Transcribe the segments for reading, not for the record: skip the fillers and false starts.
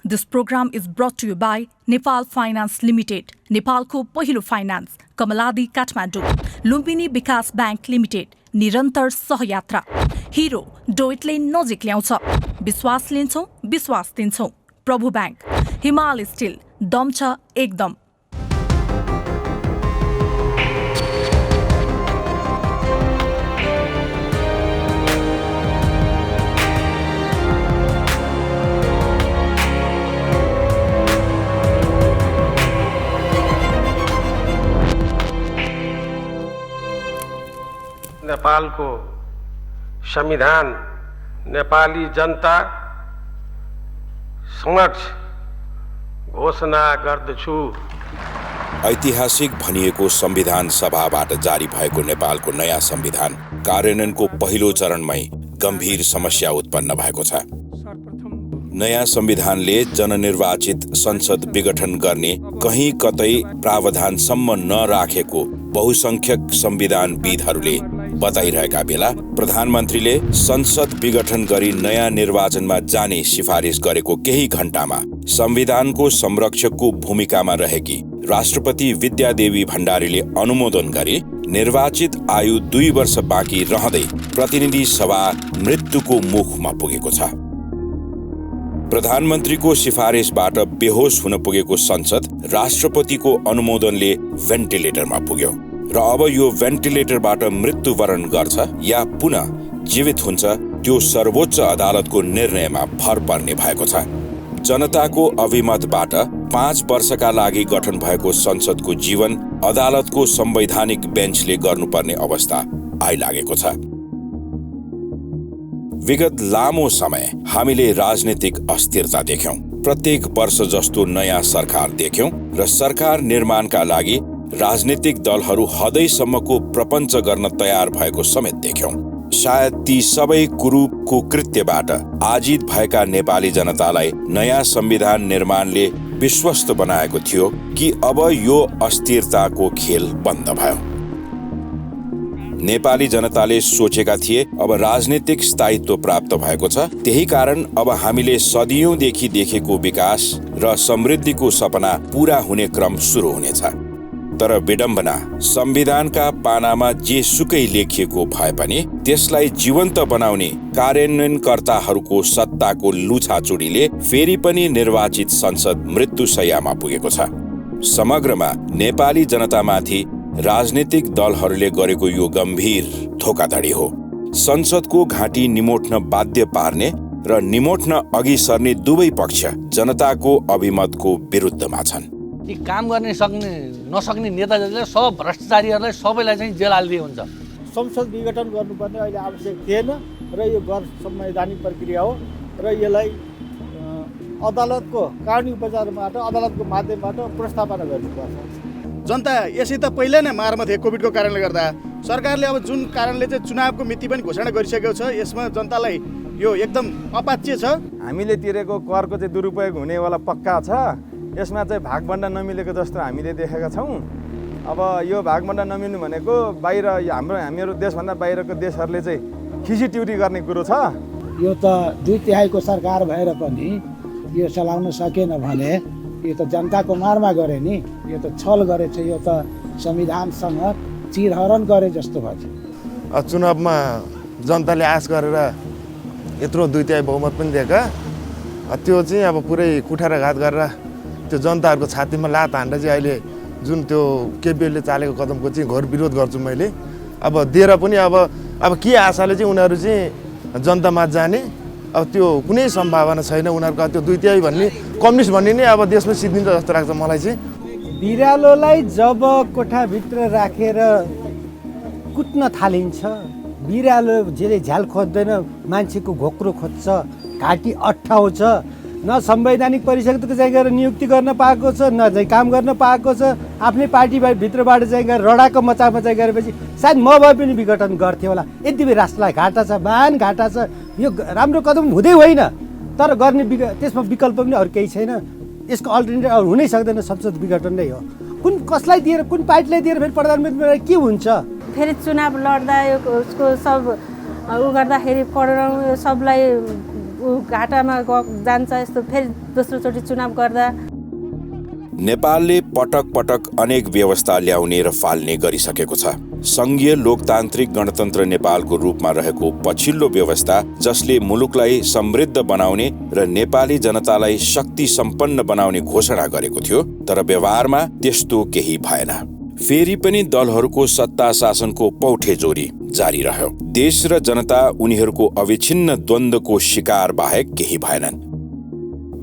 This program is brought to you by Nepal Finance Limited, नेपालको पहिलो finance, Kamaladi Kathmandu, Lumbini विकास bank limited, निरन्तर सहयात्रा, hero डोइटले नजिक ल्याउँछ, विश्वास लिन्छौँ, विश्वास दिन्छौँ, प्रभु बैंक, हिमाल स्टिल, दम छ एकदम। नेपालको संविधान नेपाली जनता समक्ष घोषणा गर्दछु। ऐतिहासिक भनिएको संविधान सभाबाट जारी भएको नेपालको नयाँ संविधान कार्यान्वयनको पहिलो चरणमै गम्भीर समस्या उत्पन्न भएको छ। नयाँ संविधानले जननिर्वाचित संसद विघटन गर्ने कहीँ कतै प्रावधानसम्म नराखेको बहुसंख्यक संविधानविदहरूले बताइरहेका बेला प्रधानमन्त्रीले संसद विघटन गरी नयाँ निर्वाचनमा जाने सिफारिस गरेको केही घण्टामा संविधानको संरक्षकको भूमिकामा रहेकी राष्ट्रपति विद्यादेवी भण्डारीले अनुमोदन गरी निर्वाचित आयु 2 वर्ष बाँकी रहँदै प्रतिनिधि सभा मृत्युको मुखमा पुगेको छ। प्रधानमन्त्रीको सिफारिसबाट बेहोस हुन पुगेको संसद राष्ट्रपतिको अनुमोदनले भेन्टिलेटरमा पुग्यो र अब यो भेन्टिलेटरबाट मृत्युवरण गर्छ या पुनः जीवित हुन्छ त्यो सर्वोच्च अदालतको निर्णयमा भर पर्ने भएको छ। जनताको अभिमतबाट 5 वर्षका लागि गठन भएको संसदको जीवन अदालतको संवैधानिक बेन्चले गर्नुपर्ने अवस्था आइलागेको छ। विगत लामो समय हामीले राजनीतिक अस्थिरता देख्यौं, प्रत्येक वर्ष जस्तो नयाँ सरकार देख्यौं र सरकार निर्माणका लागि राजनीतिक दलहरू हदैसम्मको प्रपञ्च गर्न तयार भएको समेत देख्यौं। सायद ती सबै कुरूपको कृत्यबाट आजित भएका नेपाली जनतालाई नयाँ संविधान निर्माणले विश्वस्त बनाएको थियो कि अब यो अस्थिरताको खेल बन्द भयो। नेपाली जनताले सोचेका थिए अब राजनीतिक स्थायित्व प्राप्त भएको छ, त्यही कारण अब हामीले सदियौंदेखि देखेको विकास र समृद्धिको सपना पूरा हुने क्रम सुरु हुनेछ। तर विडम्बना, संविधानका पानामा जे सुकै लेखिएको भए पनि त्यसलाई जीवन्त बनाउने कार्यान्वयनकर्ताहरूको सत्ताको लुछाचुडीले फेरि पनि निर्वाचित संसद मृत्युशय्यामा पुगेको छ। समग्रमा नेपाली जनतामाथि राजनीतिक दलहरूले गरेको यो गम्भीर धोखाधडी हो। संसदको घाँटी निमोट्न बाध्य पार्ने र निमोट्न अघि सर्ने दुवै पक्ष जनताको अभिमतको विरुद्धमा छन्। यी काम गर्ने नसक्ने नेता जतिले सब भ्रष्टाचारीहरूलाई सबैलाई चाहिँ जेल हालिदिए हुन्छ। संसद विघटन गर्नुपर्ने अहिले आवश्यक थिएन र यो गैर संवैधानिक प्रक्रिया हो र यसलाई अदालतको कानुनी उपचारबाट अदालतको माध्यमबाट प्रस्तावना गर्नुपर्छ। जनता यसै त पहिल्यै नै मारमा थिए कोभिडको कारणले गर्दा। सरकारले अब जुन कारणले चाहिँ चुनावको मिति पनि घोषणा गरिसकेको छ, यसमा जनतालाई यो एकदम अपाच्य छ। हामीले तिरेको करको चाहिँ दुरुपयोग हुनेवाला पक्का छ। यसमा चाहिँ भागभण्डा नमिलेको जस्तो हामीले देखेका छौँ। अब यो भागभण्डा नमिल्नु भनेको बाहिर हाम्रो देशभन्दा बाहिरको देशहरूले चाहिँ खिचिट्युटी गर्ने कुरो छ। यो त 2/3 सरकार भएर पनि यो चलाउन सकेन भने यो त जनताको मारमा गरे नि, यो त छल गरेछ, यो त संविधानसँग चिरहरण गरे जस्तो भयो। चुनावमा जनताले आश गरेर यत्रो 2/3 बहुमत पनि दिएका, त्यो चाहिँ अब पुरै कुठाराघात गरेर त्यो जनताहरूको छातीमा लात हान्दा चाहिँ अहिले जुन त्यो केपिओले चालेको कदमको चाहिँ घोर विरोध गर्छु मैले। अब दिएर पनि अब के आशाले चाहिँ उनीहरू चाहिँ जनतामा जाने, अब त्यो कुनै सम्भावना छैन। उनीहरूको त्यो 2/3 भन्ने कम्युनिस्ट भन्ने नै अब देशमा सिद्धिन्छ जस्तो लाग्छ मलाई चाहिँ। बिरालोलाई जब कोठाभित्र राखेर कुट्न थालिन्छ, बिरालो जसले झ्याल खोज्दैन मान्छेको घोक्रो खोज्छ, घाँटी अट्ठाउँछ। न संवैधानिक परिषदको चाहिँ गएर नियुक्ति गर्न पाएको छ, न चाहिँ काम गर्न पाएको छ। आफ्नै पार्टी भित्रबाट चाहिँ गएर रडाको मचामा चाहिँ गरेपछि सायद म भए पनि विघटन गर्थ्यो होला। यद्यपि राष्ट्रलाई घाटा छ, महान घाटा छ। यो राम्रो कदम हुँदै होइन, तर गर्ने त्यसमा विकल्प पनि अरू केही छैन। यसको अल्टरनेटिभ अरू हुनै सक्दैन, संसद विघटन नै हो। कसलाई दिएर, कुन पार्टीलाई दिएर फेरि प्रधानमन्त्री के हुन्छ? फेरि चुनाव लड्दा उसको सब उ गर्दाखेरि करोडौँ सबलाई घाटामा जान्छ यस्तो फेरि दोस्रोचोटि चुनाव गर्दा। नेपालले पटक पटक अनेक व्यवस्था ल्याउने र फाल्ने गरिसकेको छ। संघीय लोकतान्त्रिक गणतन्त्र नेपालको रूपमा रहेको पछिल्लो व्यवस्था जसले मुलुकलाई समृद्ध बनाउने र नेपाली जनतालाई शक्ति सम्पन्न बनाउने घोषणा गरेको थियो, तर व्यवहारमा त्यस्तो केही भएन। फेरि पनि दलहरूको सत्ता शासनको पौठेजोरी जारी रह्यो। देश र जनता उनीहरूको अविच्छिन्न द्वन्द्वको शिकार बाहेक केही भएनन्।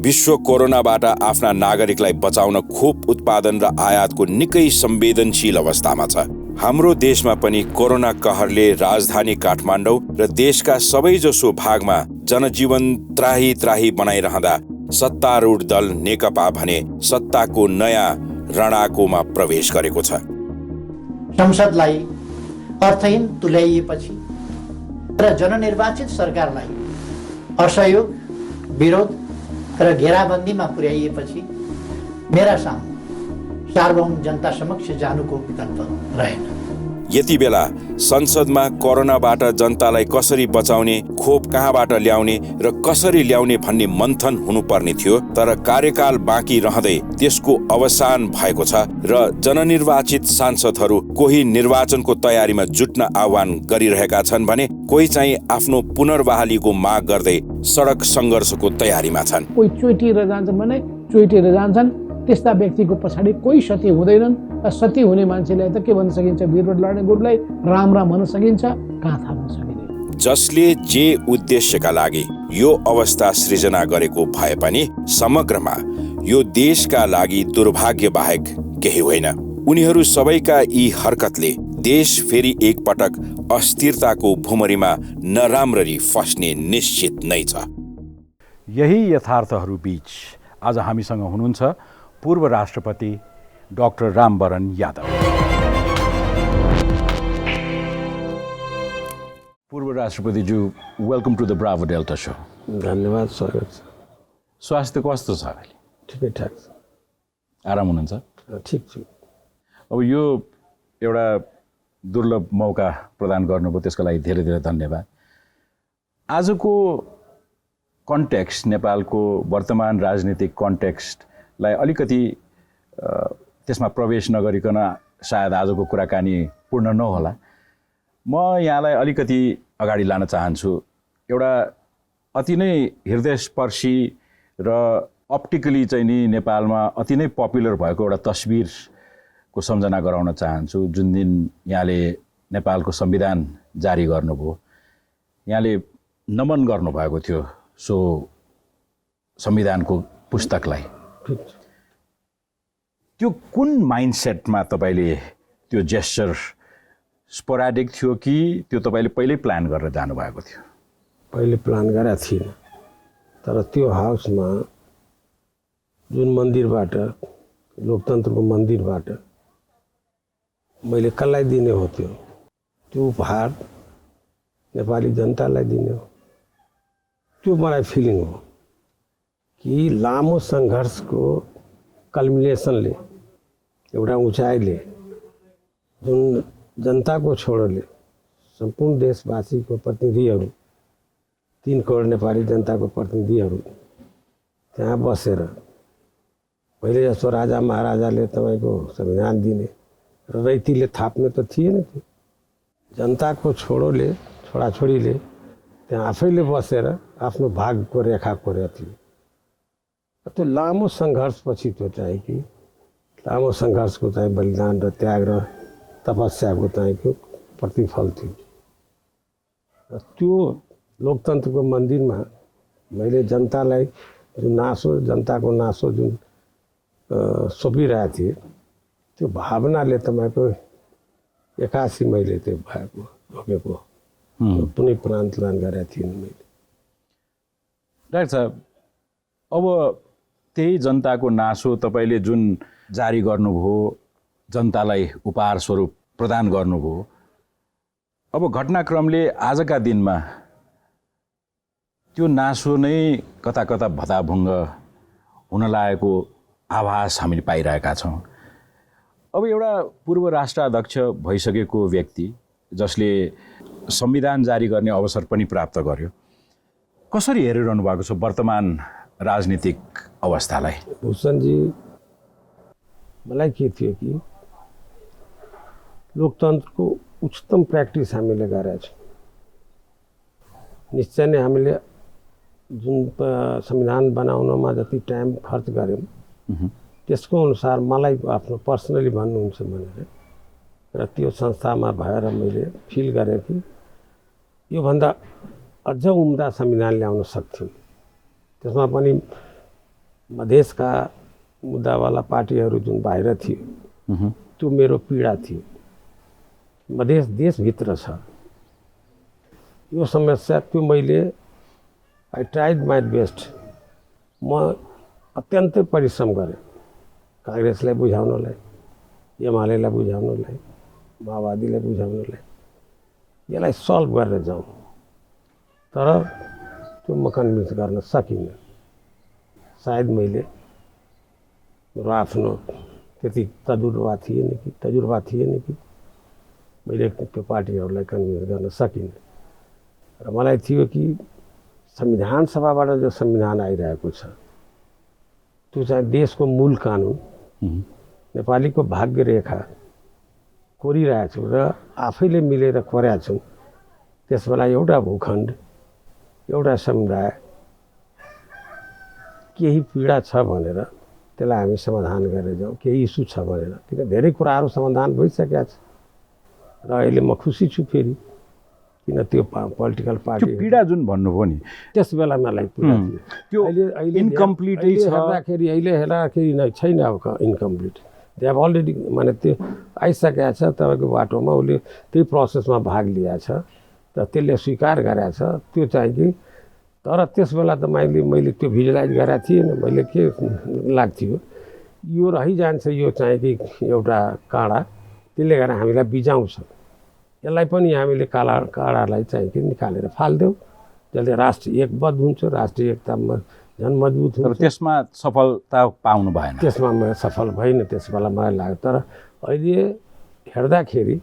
विश्व कोरोनाबाट आफ्ना नागरिकलाई बचाउन खोप उत्पादन र आयातको निकै संवेदनशील अवस्थामा छ। हाम्रो देशमा पनि कोरोना कहरले राजधानी काठमाडौँ र देशका सबैजसो भागमा जनजीवन त्राही त्राही बनाइरहँदा सत्तारूढ दल नेकपा भने सत्ताको नयाँ रणआकोमा प्रवेश गरेको छ। संसदलाई अर्थहीन तुल्याइएपछि र जननिर्वाचित सरकारलाई असहयोग, विरोध र घेराबन्दीमा पुर्याइएपछि मेरा सामु सार्वभौम जनता समक्ष जानुको विकल्प रहेन। यति बेला संसदमा कोरोनाबाट जनतालाई कसरी बचाउने, खोप कहाँबाट ल्याउने र कसरी ल्याउने भन्ने मन्थन हुनुपर्ने थियो, तर कार्यकाल बाँकी रहँदै त्यसको अवसान भएको छ र जननिर्वाचित सांसदहरू कोही निर्वाचनको तयारीमा जुट्न आह्वान गरिरहेका छन् भने कोही चाहिँ आफ्नो पुनर्बहालीको माग गर्दै सडक सङ्घर्षको तयारीमा छन्। कोही चोइटिएर जान्छन् भने चोइटिएर जान्छन्, त्यस्ता व्यक्तिको पछाडि कोही सती हुँदैनन्। सती हुने मान्छेलाई त के भन्न सकिन्छ, विरोध लड्ने ग्रुपलाई राम राम भन्न सकिन्छ, कहाँ थाप्न सकिँदैन। जसले जे उद्देश्यका लागि यो अवस्था सृजना गरेको भए पनि समग्रमा यो देशका लागि दुर्भाग्य बाहेक केही होइन। उनीहरू सबैका यी हरकतले देश फेरि एकपटक अस्थिरताको भुमरीमा नराम्ररी फस्ने निश्चित नै छ। यही यथार्थहरू बीच आज हामीसँग हुनुहुन्छ पूर्व राष्ट्रपति डाक्टर रामवरण यादव। पूर्व राष्ट्रपतिज्यू, welcome to the Bravo Delta show. धन्यवाद, स्वागत छ। स्वास्थ्य कस्तो छ अहिले? ठिकैठाक छ। आराम हुनुहुन्छ? ठिक छु। अब यो एउटा दुर्लभ मौका प्रदान गर्नुभयो, त्यसको लागि धेरै धेरै धन्यवाद। आजको कन्टेक्स्ट, नेपालको वर्तमान राजनीतिक कन्टेक्स्टलाई अलिकति त्यसमा प्रवेश नगरिकन सायद आजको कुराकानी पूर्ण नहोला। म यहाँलाई अलिकति अगाडि लान चाहन्छु। एउटा अति नै हृदयस्पर्शी र अप्टिकली चाहिँ नि नेपालमा अति नै पपुलर भएको एउटा तस्बिरको सम्झना गराउन चाहन्छु। जुन दिन यहाँले नेपालको संविधान जारी गर्नुभयो, यहाँले नमन गर्नुभएको थियो सो संविधानको पुस्तकलाई। त्यो कुन माइन्डसेटमा तपाईँले त्यो जेस्चर स्पोराडिक थियो कि त्यो तपाईँले पहिल्यै प्लान गरेर जानुभएको थियो? पहिले प्लान गरेको थिएन, तर त्यो हाउसमा जुन मन्दिरबाट, लोकतन्त्रको मन्दिरबाट मैले कसलाई दिने हो त्यो उपहार नेपाली जनतालाई दिने हो। त्यो मलाई फिलिङ हो कि लामो सङ्घर्षको कल्मिनेसनले, एउटा उचाइले, जुन जनताको छोडोले सम्पूर्ण देशवासीको प्रतिनिधिहरू, 3 करोड नेपाली जनताको प्रतिनिधिहरू त्यहाँ बसेर पहिले जस्तो राजा महाराजाले तपाईँको संविधान दिने र रैतीले थाप्ने त थिएन। त्यो जनताको छोडोले, छोराछोरीले त्यहाँ आफैले बसेर आफ्नो भागको रेखा कोरेको थियो। त्यो लामो सङ्घर्षपछि त्यो चाहिँ कि लामो सङ्घर्षको चाहिँ बलिदान र त्याग र तपस्याको चाहिँ प्रतिफल थियो। र त्यो लोकतन्त्रको मन्दिरमा मैले जनतालाई जुन नासो, जनताको नासो जुन सोपिरहेको थिएँ, त्यो भावनाले तपाईँको 81 मैले त्यो भएको भोगेको कुनै प्रान्तलान गरेको थिइनँ मैले। डाक्टर साहब, अब त्यही जनताको नासो तपाईँले जुन जारी गर्नुभयो, जनतालाई उपहार स्वरूप प्रदान गर्नुभयो, अब घटनाक्रमले आजका दिनमा त्यो नासो नै कता कता भताभुङ्ग हुन लागेको आभास हामीले पाइरहेका छौँ। अब एउटा पूर्व राष्ट्राध्यक्ष भइसकेको व्यक्ति जसले संविधान जारी गर्ने अवसर पनि प्राप्त गर्यो, कसरी हेरिरहनु भएको छ वर्तमान राजनीतिक अवस्थालाई? भूषणजी, मलाई के थियो कि लोकतन्त्रको उच्चतम प्र्याक्टिस हामीले गरेका छौँ। निश्चय नै हामीले जुन संविधान बनाउनमा जति टाइम खर्च गऱ्यौँ त्यसको अनुसार मलाई आफ्नो पर्सनली भन्नुहुन्छ भनेर र त्यो संस्थामा भएर मैले फिल गरेँ कि योभन्दा अझ उम्दा संविधान ल्याउन सक्थ्यौँ। त्यसमा पनि मधेसका मुद्दावाला पार्टीहरू जुन बाहिर थियो त्यो मेरो पीडा थियो। मधेस देशभित्र छ यो समस्या, त्यो मैले आई ट्राइड माई बेस्ट। म अत्यन्तै परिश्रम गरेँ काङ्ग्रेसलाई बुझाउनलाई, एमालेलाई बुझाउनलाई, माओवादीलाई बुझाउनलाई, यसलाई सल्भ गरेर जाउँ, तर त्यो म कन्भिन्स गर्न सकिनँ। सायद मैले मेरो आफ्नो त्यति तजुर्बा थिएन कि मैले त्यो पार्टीहरूलाई कन्भिन्स गर्न सकिनँ। र मलाई थियो कि संविधान सभाबाट जो संविधान आइरहेको छ त्यो चाहिँ देशको मूल कानुन, नेपालीको भाग्य रेखा कोरिरहेको छु र आफैले मिलेर कोरेका छौँ। त्यसबेला एउटा भूखण्ड, एउटा समुदाय केही पीडा छ भनेर त्यसलाई हामी समाधान गरेर जाउँ, केही इस्यु छ भनेर, किन धेरै कुराहरू समाधान भइसकेका छ र अहिले म खुसी छु। फेरि किन त्यो पोलिटिकल पार्टी पीडा जुन भन्नुभयो नि त्यस बेला मलाई पीडा थियो। अहिले इन्कम्प्लिटै छ, अहिले हेर्दाखेरि नै छैन अब इन्कम्प्लिट। दे हेभ अलरेडी माने त्यो आइसकेको छ तपाईँको बाटोमा, उसले त्यही प्रोसेसमा भाग लिएको छ र त्यसले स्वीकार गरेको छ। त्यो चाहिँ कि तर त्यस बेला त मैले त्यो भिजुलाइज गरेको थिएन। मैले के लाग्थ्यो यो रहिजान्छ, यो चाहिँ कि एउटा काँडा, त्यसले गर्दा हामीलाई बिजाउँछ, यसलाई पनि हामीले काँडालाई चाहिँ कि निकालेर फालिदेऊ, जसले राष्ट्र एकबद्ध हुन्छ, राष्ट्रिय एकतामा झन् मजबुत हुन्छ। त्यसमा सफलता पाउनु भएन? त्यसमा म सफल भइनँ त्यस बेला मलाई लाग्यो। तर अहिले हेर्दाखेरि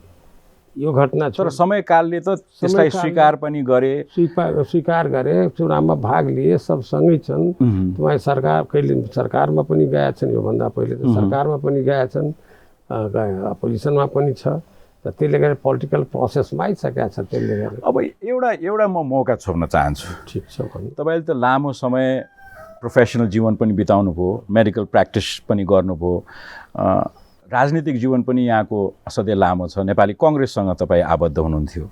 यो घटना छ, तर समयकालले त त्यसलाई स्वीकार पनि गरे, स्वीकार गरे, चुनावमा भाग लिए, सब सँगै छन्। तपाईँ सरकार कहिले सरकारमा पनि गएका छन्, योभन्दा पहिले त सरकारमा पनि गएका छन्, अपोजिसनमा पनि छ। र त्यसले गर्दा पोलिटिकल प्रोसेसमा आइसकेका छ। त्यसले गर्दा अब एउटा म मौका छोड्न चाहन्छु। ठिक छ भन्नु। तपाईँले त लामो समय प्रोफेसनल जीवन पनि बिताउनु भयो, मेडिकल प्र्याक्टिस पनि गर्नुभयो, राजनीतिक जीवन पनि यहाँको असाध्यै लामो छ। नेपाली कङ्ग्रेससँग तपाईँ आबद्ध हुनुहुन्थ्यो।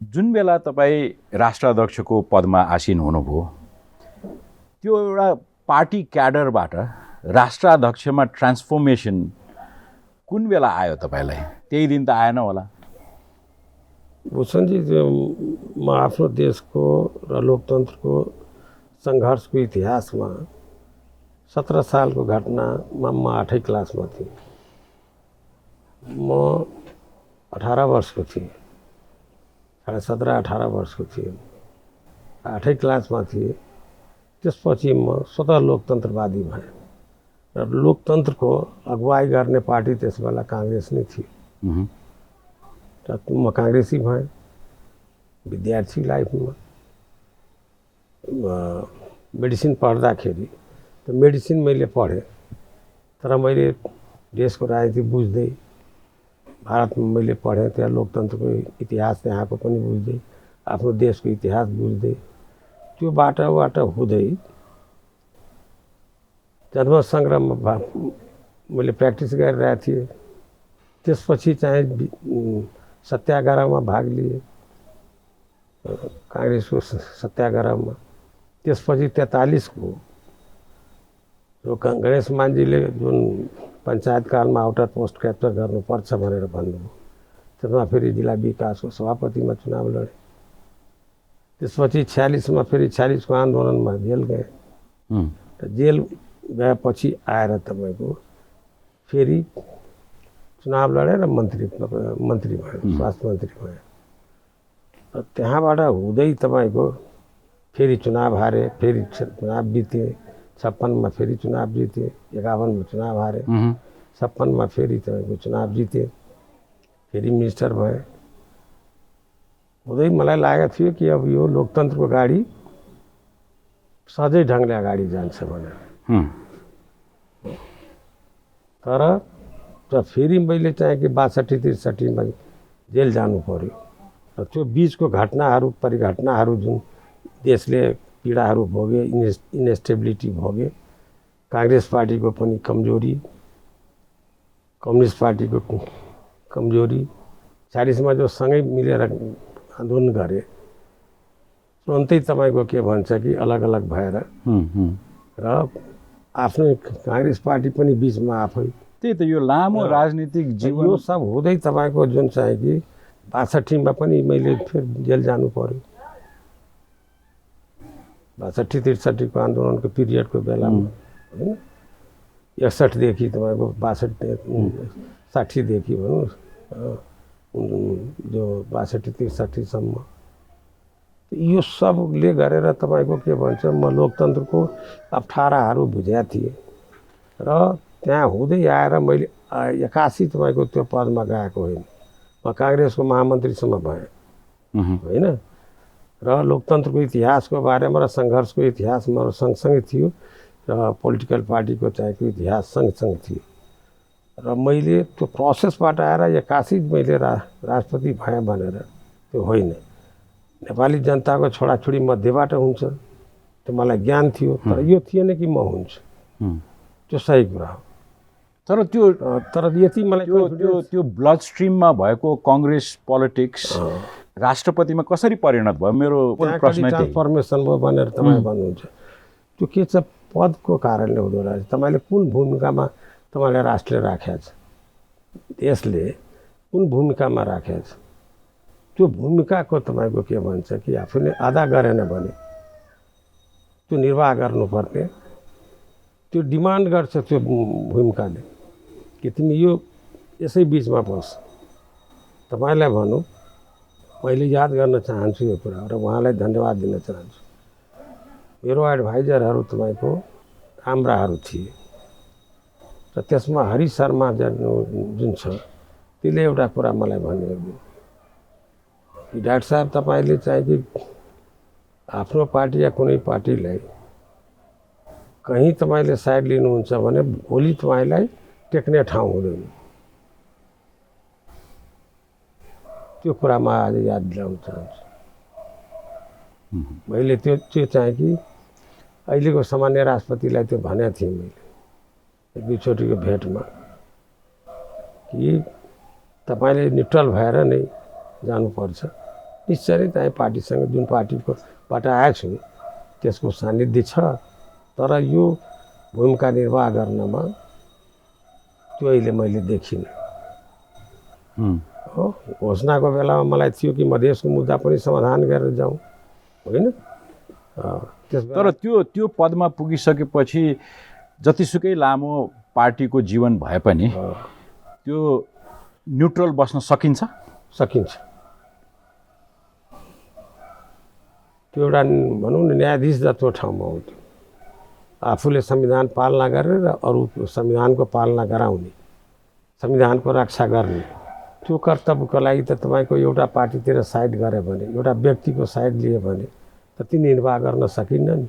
जुन बेला तपाईँ राष्ट्राध्यक्षको पदमा आसीन हुनुभयो, त्यो एउटा पार्टी क्याडरबाट राष्ट्राध्यक्षमा ट्रान्सफर्मेसन कुन बेला आयो तपाईँलाई? त्यही दिन त आएन होला? भूषणजी, म आफ्नो देशको र लोकतन्त्रको सङ्घर्षको इतिहासमा 17 सालको घटनामा म 8 क्लासमा थिएँ। म 18 वर्षको थिएँ, 17-18 वर्षको थिएँ, 8 क्लासमा थिएँ। त्यसपछि म स्वतः लोकतन्त्रवादी भएँ र लोकतन्त्रको अगुवाई गर्ने पार्टी त्यस बेला काङ्ग्रेस नै थियो। र म काङ्ग्रेसी भएँ विद्यार्थी लाइफमा। मेडिसिन पढ्दाखेरि त मेडिसिन मैले पढेँ, तर मैले देशको राजनीति बुझ्दै भारतमा मैले पढेँ, त्यहाँ लोकतन्त्रको इतिहास त्यहाँको पनि बुझ्दै, आफ्नो देशको इतिहास बुझ्दै, त्यो बाटोबाट हुँदै जन्म सङ्ग्राममा मैले प्र्याक्टिस गरिरहेको थिएँ। त्यसपछि चाहिँ सत्याग्रहमा भाग लिएँ, काङ्ग्रेसको सत्याग्रहमा। त्यसपछि 43को जो गणेश मानजीले जुन पञ्चायतकालमा आउटर पोस्ट क्याप्चर गर्नुपर्छ भनेर भन्नुभयो, त्यसमा फेरि जिल्ला विकासको सभापतिमा चुनाव लडेँ। त्यसपछि 46मा फेरि 46को आन्दोलनमा जेल गएँ। र जेल गएपछि आएर तपाईँको फेरि चुनाव लडेर मन्त्री भएँ, स्वास्थ्य मन्त्री भएँ। र त्यहाँबाट हुँदै तपाईँको फेरि चुनाव हारे, फेरि चुनाव जितेँ। 56मा फेरि चुनाव जितेँ, 51मा चुनाव हारेँ, 56मा फेरि तपाईँको चुनाव जितेँ, फेरि मिनिस्टर भएँ। हुँदै मलाई लागेको थियो कि अब यो लोकतन्त्रको गाडी सजै ढङ्गले अगाडि जान्छ भनेर। तर फेरि मैले चाहिँ कि 62-63मा जेल जानु पर्यो र त्यो बिचको घटनाहरू परिघटनाहरू जुन देशले पीडाहरू भोगे, इन्स्टेबिलिटी भोगे, काङ्ग्रेस पार्टीको पनि कमजोरी, कम्युनिस्ट पार्टीको कमजोरी, 40मा जो सँगै मिलेर आन्दोलन गरे तुरन्तै तपाईँको के भन्छ कि अलग अलग भएर र आफ्नै काङ्ग्रेस पार्टी पनि बिचमा आफै त्यही त यो लामो राजनीतिक जीवन यो सब हुँदै तपाईँको जुन चाहिँ कि 62मा पनि मैले फेरि जेल जानु पर्यो। 62-63को आन्दोलनको पिरियडको बेलामा होइन 61देखि तपाईँको 60देखि भनौँ जो 62-63सम्म यो सबले गरेर तपाईँको के भन्छ म लोकतन्त्रको अप्ठ्याराहरू बुझेका थिएँ र त्यहाँ हुँदै आएर मैले 81 तपाईँको त्यो पदमा गएको होइन, म काङ्ग्रेसको महामन्त्रीसम्म भएँ होइन र लोकतन्त्रको इतिहासको बारेमा र सङ्घर्षको इतिहास मेरो सँगसँगै थियो र पोलिटिकल पार्टीको चाहिँको इतिहास सँगसँगै थियो र मैले त्यो प्रोसेसबाट आएर 81 मैले राष्ट्रपति भएँ भनेर त्यो होइन। नेपाली जनताको छोराछोरी मध्येबाट हुन्छ त्यो मलाई ज्ञान थियो, तर यो थिएन कि म हुन्छु, त्यो सही कुरा हो। तर यति मलाई त्यो ब्लड स्ट्रिममा भएको काङ्ग्रेस पोलिटिक्स राष्ट्रपतिमा कसरी परिणत भयो? मेरो प्रश्न ट्रान्सफर्मेसन भयो भनेर तपाईँ भन्नुहुन्छ। त्यो के छ, पदको कारणले हुँदो रहेछ। तपाईँले कुन भूमिकामा तपाईँलाई राष्ट्रले राखेको छ, देशले कुन भूमिकामा राखेको छ, त्यो भूमिकाको तपाईँको के भन्छ कि आफूले अदा गरेन भने त्यो निर्वाह गर्नुपर्ने त्यो डिमान्ड गर्छ त्यो भूमिकाले कि तिमी यो यसै बिचमा बस। तपाईँलाई भनौँ, मैले याद गर्न चाहन्छु यो कुरा र उहाँलाई धन्यवाद दिन चाहन्छु। मेरो एडभाइजरहरू तपाईँको राम्राहरू थिए र त्यसमा हरि शर्मा जुन छ त्यसले एउटा कुरा मलाई भन्यो कि डाक्टर साहब तपाईँले चाहिँ कि आफ्नो पार्टी या कुनै पार्टीलाई कहीँ तपाईँले साइड लिनुहुन्छ भने भोलि तपाईँलाई टेक्ने ठाउँ हुँदैन। त्यो कुरामा आज याद दिलाउन चाहन्छु। मैले त्यो चाहिँ कि अहिलेको सामान्य राष्ट्रपतिलाई त्यो भनेको थिएँ मैले दुईचोटिको भेटमा कि तपाईँले न्युट्रल भएर नै जानुपर्छ। निश्चय नै त्यहाँ पार्टीसँग जुन पार्टीकोबाट आएको छु त्यसको सान्निध्य छ, तर यो भूमिका निर्वाह गर्नमा त्यो अहिले मैले देखिनँ। हो, घोषणाको बेलामा मलाई थियो कि मधेसको मुद्दा पनि समाधान गरेर जाउँ होइन। तर त्यो पदमा पुगिसकेपछि जतिसुकै लामो पार्टीको जीवन भए पनि त्यो न्युट्रल बस्न सकिन्छ? सकिन्छ। त्यो एउटा भनौँ न न्यायाधीश जस्तो ठाउँमा हुन्थ्यो, आफूले संविधान पालना गरेर र अरूको संविधानको पालना गराउने, संविधानको रक्षा गर्ने त्यो कर्तव्यको लागि त तपाईँको एउटा पार्टीतिर साइड गऱ्यो भने, एउटा व्यक्तिको साइड लियो भने त ती निर्वाह गर्न सकिन्न नि।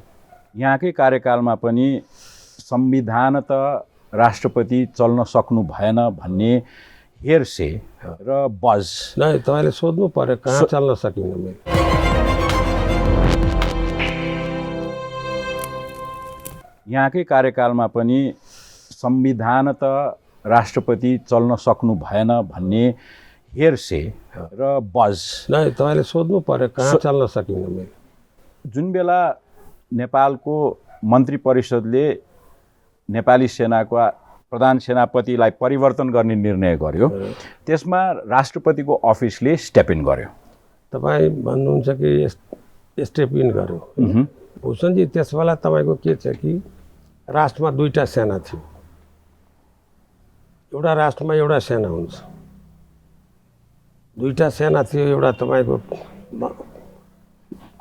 यहाँकै कार्यकालमा पनि संविधान त राष्ट्रपति चल्न सक्नु भएन भन्ने हेरसे र बज नै तपाईँले सोध्नु पर्यो कहाँ चल्न सकिन्न। मैले यहाँकै कार्यकालमा पनि संविधान त राष्ट्रपति चल्न सक्नु भएन भन्ने हेरसे र बज नै तपाईँले सोध्नु पर्यो कहाँ चल्न सकिन्न। मैले जुन बेला नेपालको मन्त्री परिषदले नेपाली सेनाको प्रधान सेनापतिलाई परिवर्तन गर्ने निर्णय गर्यो, त्यसमा राष्ट्रपतिको अफिसले स्टेप इन गर्यो। तपाईँ भन्नुहुन्छ कि स्टेप इन गर्यो। भूषणजी त्यस बेला तपाईँको के छ कि राष्ट्रमा दुईवटा सेना थियो। एउटा राष्ट्रमा एउटा सेना हुन्छ, दुईवटा सेना थियो। एउटा तपाईँको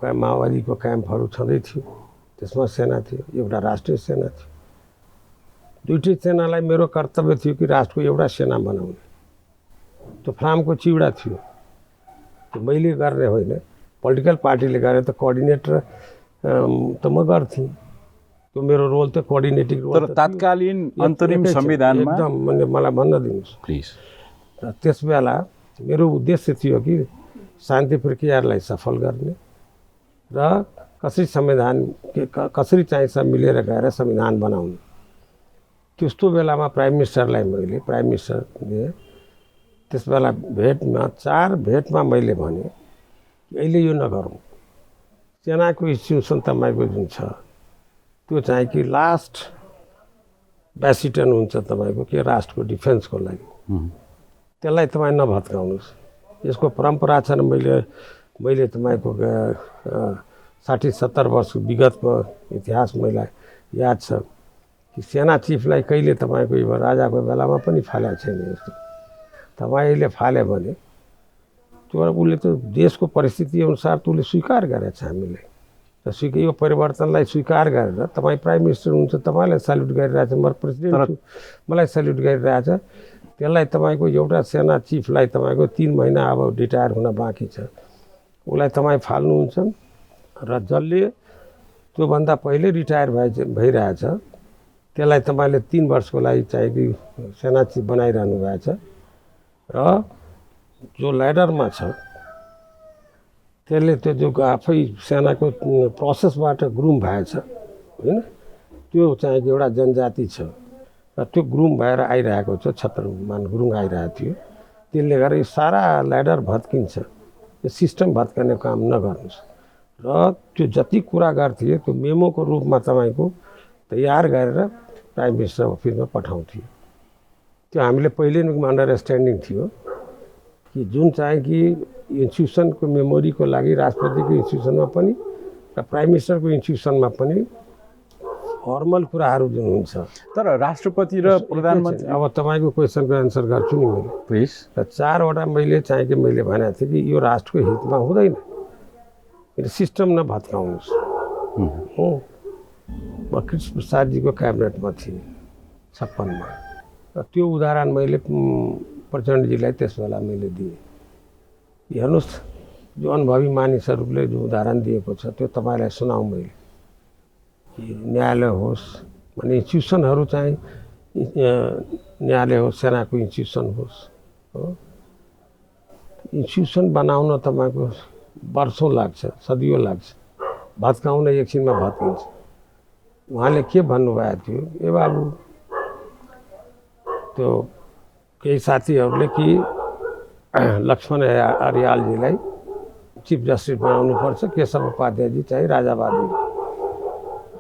माओवादीको क्याम्पहरू छँदै थियो, त्यसमा सेना थियो। एउटा राष्ट्रिय सेना थियो। दुईटै सेनालाई मेरो कर्तव्य थियो कि राष्ट्रको एउटा सेना बनाउने। त्यो फ्रामको चिउडा थियो, त्यो मैले गर्ने होइन, पोलिटिकल पार्टीले गरे त कोअर्डिनेटर त म गर्थेँ। त्यो मेरो रोल त कोअर्डिनेटिङ रोल। तर तात्कालीन अन्तरिम संविधानमा एकदम मलाई भन्न दिनुहोस् प्लिज। त्यस बेला मेरो उद्देश्य थियो कि शान्ति प्रक्रियालाई सफल गर्ने र कसरी संविधान कसरी चाहिँ सब मिलेर गएर संविधान बनाउने। त्यस्तो बेलामा प्राइम मिनिस्टरले त्यस बेला भेटमा 4 भेटमा मैले भने अहिले यो नगरौँ। सेनाको इन्स्टिट्युसन तपाईँको जुन छ त्यो चाहिँ कि लास्ट बेसिटन हुन्छ तपाईँको के राष्ट्रको डिफेन्सको लागि, त्यसलाई तपाईँ नभत्काउनुहोस्। यसको परम्परा छ। मैले तपाईँको 60-70 वर्षको विगतको इतिहास मलाई याद छ कि सेना चिफलाई कहिले तपाईँको यो राजाको बेलामा पनि फालेको छैन। यस्तो तपाईँले फाल्यो भने त्यो उसले त देशको परिस्थिति अनुसार उसले स्वीकार गरेछ। हामीले र यो परिवर्तनलाई स्वीकार गरेर तपाईँ प्राइम मिनिस्टर हुनुहुन्छ, तपाईँलाई सल्युट गरिरहेछ, म प्रेसिडेन्ट छु, मलाई सल्युट गरिरहेछ। त्यसलाई तपाईँको एउटा सेना चिफलाई तपाईँको 3 महिना अब रिटायर हुन बाँकी छ, उसलाई तपाईँ फाल्नुहुन्छ र जसले त्योभन्दा पहिले रिटायर भइरहेछ त्यसलाई तपाईँले 3 वर्षको लागि चाहिँ कि सेना चिफ बनाइरहनु भएको छ र जो ल्याडरमा छ त्यसले त्यो जो आफै सेनाको प्रोसेसबाट ग्रुम भएछ होइन, त्यो चाहिँ एउटा जनजाति छ र त्यो ग्रुम भएर आइरहेको छ। छत्रमान गुरुङ आइरहेको थियो। त्यसले गर्दा यो सारा ल्याडर भत्किन्छ। यो सिस्टम भत्काउने काम नगर्नुहोस् र त्यो जति कुरा गर्थे त्यो मेमोको रूपमा तपाईँको तयार गरेर प्राइम मिनिस्टर अफिसमा पठाउँथ्यो। त्यो हामीले पहिले नै अन्डरस्ट्यान्डिङ थियो कि जुन चाहिँ कि इन्स्टिट्युसनको मेमोरीको लागि राष्ट्रपतिको इन्स्टिट्युसनमा पनि र प्राइम मिनिस्टरको इन्स्टिट्युसनमा पनि फर्मल कुराहरू जुन हुन्छ। तर राष्ट्रपति र प्रधानमन्त्री अब तपाईँको क्वेसनको एन्सर गर्छु नि मैले प्लिज। र 4 वटा मैले चाहिँ कि मैले भनेको थिएँ कि यो राष्ट्रको हितमा हुँदैन, यो सिस्टम नभत्काउनुहोस्। हो म कृष्ण प्रसादजीको क्याबिनेटमा थिएँ 56 मा र त्यो उदाहरण मैले प्रचण्डजीलाई त्यस बेला मैले दिएँ। हेर्नुहोस् जो अनुभवी मानिसहरूले जो उदाहरण दिएको छ त्यो तपाईँलाई सुनाउँ मैले कि न्यायालय होस् भने इन्स्टिट्युसनहरू चाहिँ न्यायालय होस्, सेनाको इन्स्टिट्युसन होस्, हो इन्स्टिट्युसन बनाउन तपाईँको वर्षौँ लाग्छ, सदियों लाग्छ। भत्काउन एकछिनमा भत्किन्छ। उहाँले के भन्नुभएको थियो, ए बाबु त्यो केही साथीहरूले कि लक्ष्मण अरियालजीलाई चिफ जस्टिस बनाउनुपर्छ, केशव उपाध्यायजी चाहिँ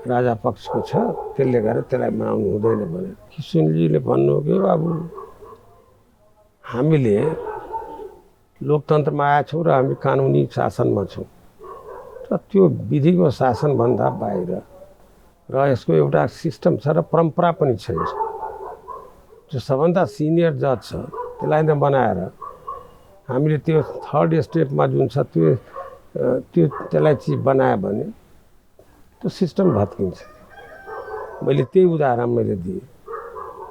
राजा पक्षको छ, त्यसले गर्दा त्यसलाई बनाउनु हुँदैन भने किशनजीले भन्नु कि बाबु हामीले लोकतन्त्रमा आएका छौँ र हामी कानुनी शासनमा छौँ र त्यो विधिको शासनभन्दा बाहिर र यसको एउटा सिस्टम छ र परम्परा पनि छ। यसको जो सबभन्दा सिनियर जज छ त्यसलाई नै बनाएर हामीले त्यो 3rd स्टेपमा जुन छ त्यसलाई चिफ बनायो भने त्यो सिस्टम भत्किन्छ। मैले त्यही उदाहरण मैले दिएँ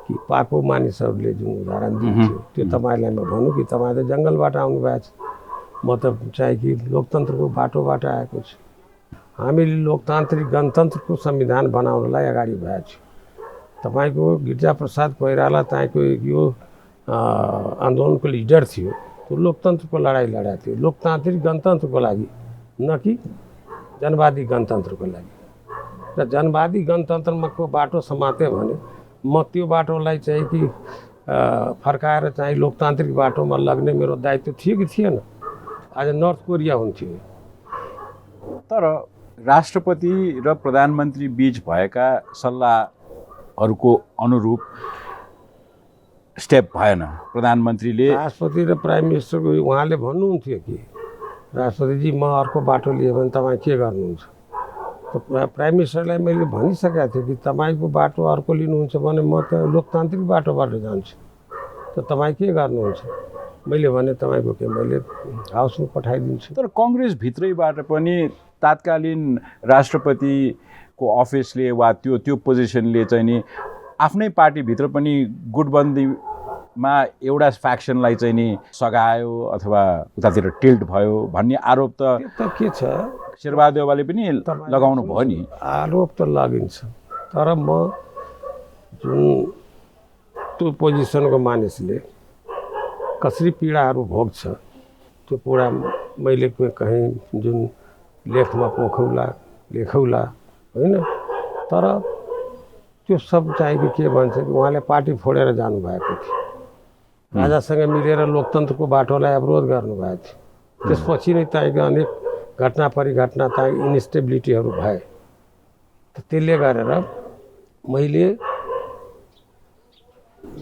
कि पाको मानिसहरूले जुन उदाहरण दिन्थ्यो त्यो तपाईँलाई म भनौँ कि तपाईँ त जङ्गलबाट आउनुभएको छ, म त चाहिँ कि लोकतन्त्रको बाटोबाट आएको छु। हामीले लोकतान्त्रिक गणतन्त्रको संविधान बनाउनलाई अगाडि भएको छु। तपाईँको गिरिजाप्रसाद कोइराला तपाईँको यो आन्दोलनको लिडर थियो, त्यो लोकतन्त्रको लडाइँ लडेको थियो, लोकतान्त्रिक गणतन्त्रको लागि, न कि जनवादी गणतन्त्रको लागि। र जनवादी गणतन्त्रको बाटो समात्यो भने म त्यो बाटोलाई चाहिँ कि फर्काएर चाहिँ लोकतान्त्रिक बाटोमा लग्ने मेरो दायित्व थियो कि थिएन? आज नर्थ कोरिया हुन्थ्यो। तर राष्ट्रपति र प्रधानमन्त्री बीच भएका सल्लाहहरूको अनुरूप स्टेप भएन। प्रधानमन्त्रीले राष्ट्रपति र प्राइम मिनिस्टरको उहाँले भन्नुहुन्थ्यो कि राष्ट्रपतिजी म अर्को बाटो लिएँ भने तपाईँ के गर्नुहुन्छ? प्राइम मिनिस्टरलाई मैले भनिसकेको थिएँ कि तपाईँको बाटो अर्को लिनुहुन्छ भने म त लोकतान्त्रिक बाटोबाट जान्छु, त तपाईँ के गर्नुहुन्छ? मैले भने तपाईँको के मैले हाउसमा पठाइदिन्छु। तर कङ्ग्रेसभित्रैबाट पनि तात्कालीन राष्ट्रपतिको अफिसले वा त्यो पोजिसनले चाहिँ नि आफ्नै पार्टीभित्र पनि गुटबन्दीमा एउटा फ्याक्सनलाई चाहिँ नि सघायो अथवा उतातिर टिल्ट भयो भन्ने आरोप त के छ शेरबहादेवले पनि लगाउनु भयो नि। आरोप त लगिन्छ, तर म जुन त्यो पोजिसनको मानिसले कसरी पीडाहरू भोग्छ त्यो कुरा मैले कहीँ जुन लेखमा लेखौला होइन। तर त्यो सब चाहिँ के भन्छ कि उहाँले पार्टी फोडेर जानुभएको थियो, राजासँग मिलेर लोकतन्त्रको बाटोलाई अवरोध गर्नुभएको थियो। त्यसपछि नै तपाईँको अनेक घटना परिघटना तपाईँको इन्स्टेबिलिटीहरू भए। त्यसले गरेर मैले